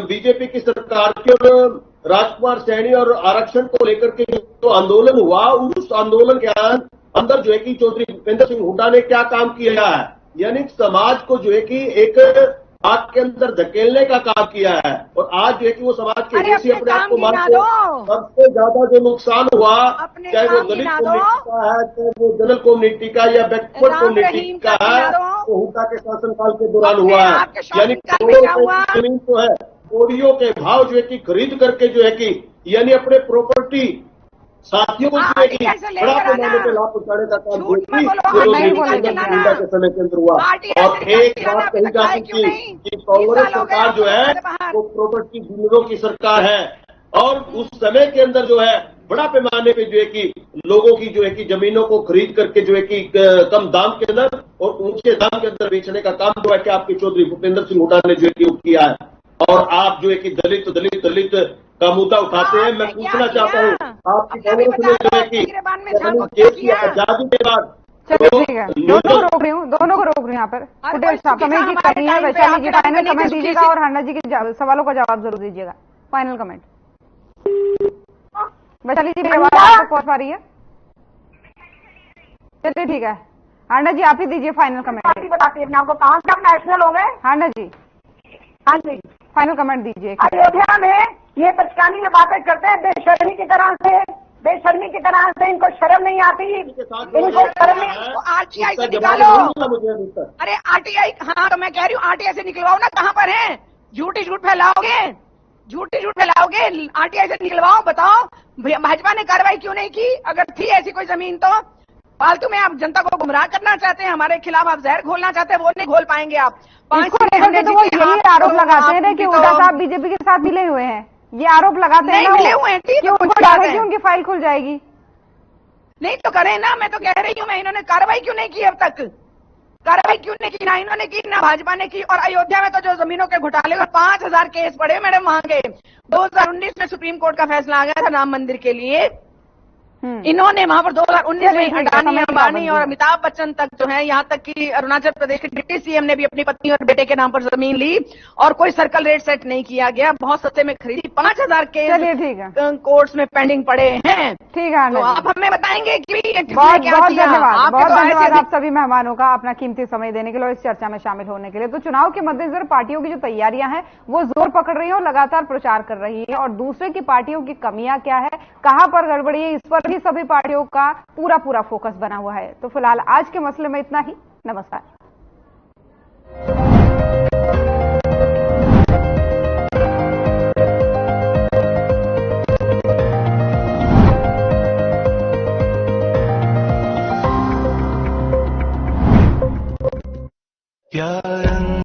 S12: बीजेपी की सरकार की और राजकुमार सैनी और आरक्षण को लेकर के जो आंदोलन हुआ, उस आंदोलन के अंदर जो है कि चौधरी भूपेंद्र सिंह हुड्डा ने क्या काम किया है, यानी समाज को जो है कि एक आग के अंदर धकेलने का काम किया है। और आज जो है कि वो समाज के जैसे अपने आप को मानते हैं। सबसे ज्यादा जो नुकसान हुआ, चाहे वो दलित कम्युनिटी का है, चाहे वो जनरल कम्युनिटी का या बैकवर्ड कम्युनिटी का है, तो हुड्डा के शासनकाल के दौरान हुआ है। यानी जमीन तो है, कोड़ियों के भाव जो है कि खरीद करके जो है कि यानी अपने प्रॉपर्टी साथियों को जो है कि बड़ा पैमाने पे लाभ पहुंचाने का काम हुड्डा के समय के अंदर हुआ। और एक बात कही जा सकती है कि कांग्रेस सरकार जो है वो प्रॉपर्टी डीलरों की सरकार है, और उस समय के अंदर जो है बड़ा पैमाने पे जो है कि लोगों की जो है कि जमीनों को खरीद करके जो है कि कम दाम के अंदर और ऊंचे दाम के अंदर बेचने का काम जो है कि आपके चौधरी भूपेंद्र सिंह हुड्डा ने जो है कि किया है। और आप जो है कि दलित दलित दलित का मुद्दा उठाते हैं। मैं पूछना चाहता हूँ, आपकी कांग्रेस ने जो है कि देश की आजादी के बाद
S1: चलिए ठीक है, दोनों को रोक रही हूँ यहाँ पर। कुटेल साहब समय की कमी है, वैशाली जी फाइनल कमेंट दीजिएगा और हांडा जी के सवालों का जवाब जरूर दीजिएगा। फाइनल कमेंट वैशाली जी, मेरी आवाज आपको पहुंच पा रही है? चलिए ठीक है, हांडा जी आप ही दीजिए फाइनल कमेंट।
S9: बताती है आपको कहाँ से आप नेशनल हो गए?
S1: हांडा जी,
S9: हाँ जी,
S1: फाइनल कमेंट दीजिए।
S9: अयोध्या में ये बचकानी में बातें करते हैं बेशर्मी की तरह से, बेशर्मी की तरह से। इनको शर्म नहीं आती, इनको शर्म नहीं।
S13: आरटीआई से निकालो। अरे आरटीआई, हाँ तो मैं कह रही हूँ आरटीआई से निकलवाओ ना, कहाँ पर है? झूठ फैलाओगे, आरटीआई से निकलवाओ। बताओ भाजपा ने कार्रवाई क्यों नहीं की? अगर थी ऐसी कोई जमीन तो फालतू में आप जनता को गुमराह करना चाहते हैं, हमारे खिलाफ आप जहर घोलना चाहते हैं, वो नहीं घोल पाएंगे आप।
S1: इसको लेकर तो वो यही आरोप लगाते हैं कि उल्टा साहब बीजेपी के साथ मिले हुए हैं, ये आरोप लगाते हैं ना
S13: मिले हुए हैं,
S1: कि उनको डर है कि उनकी फाइल खुल जाएगी।
S13: नहीं तो करें ना, मैं तो कह रही हूँ, मैं इन्होंने कार्रवाई क्यों नहीं की अब तक? कार्रवाई क्यों नहीं की? ना इन्होंने की ना भाजपा ने की। और अयोध्या में तो जो जमीनों के घोटाले में 5000 केस पड़े मैडम वहां के, 2019 में सुप्रीम कोर्ट का फैसला आ गया था राम मंदिर के लिए, इन्होंने वहां पर 2019 में अडानी, अंबानी और अमिताभ बच्चन तक जो है, यहाँ तक कि अरुणाचल प्रदेश के डिप्टी सीएम ने भी अपनी पत्नी और बेटे के नाम पर जमीन ली और कोई सर्कल रेट सेट नहीं किया गया, बहुत सस्ते में खरीदी। 5000 केस कोर्ट्स में पेंडिंग पड़े हैं।
S1: ठीक है,
S13: तो आप हमें बताएंगे कि
S1: बहुत धन्यवाद, बहुत धन्यवाद आप सभी मेहमानों का अपना कीमती समय देने के लिए और इस चर्चा में शामिल होने के लिए। तो चुनाव के मद्देनजर पार्टियों की जो तैयारियां हैं वो जोर पकड़ रही है और लगातार प्रचार कर रही है, और दूसरे की पार्टियों की कमियां क्या है, कहां पर गड़बड़ी है, इस पर भी सभी पार्टियों का पूरा फोकस बना हुआ है। तो फिलहाल आज के मसले में इतना ही। नमस्कार।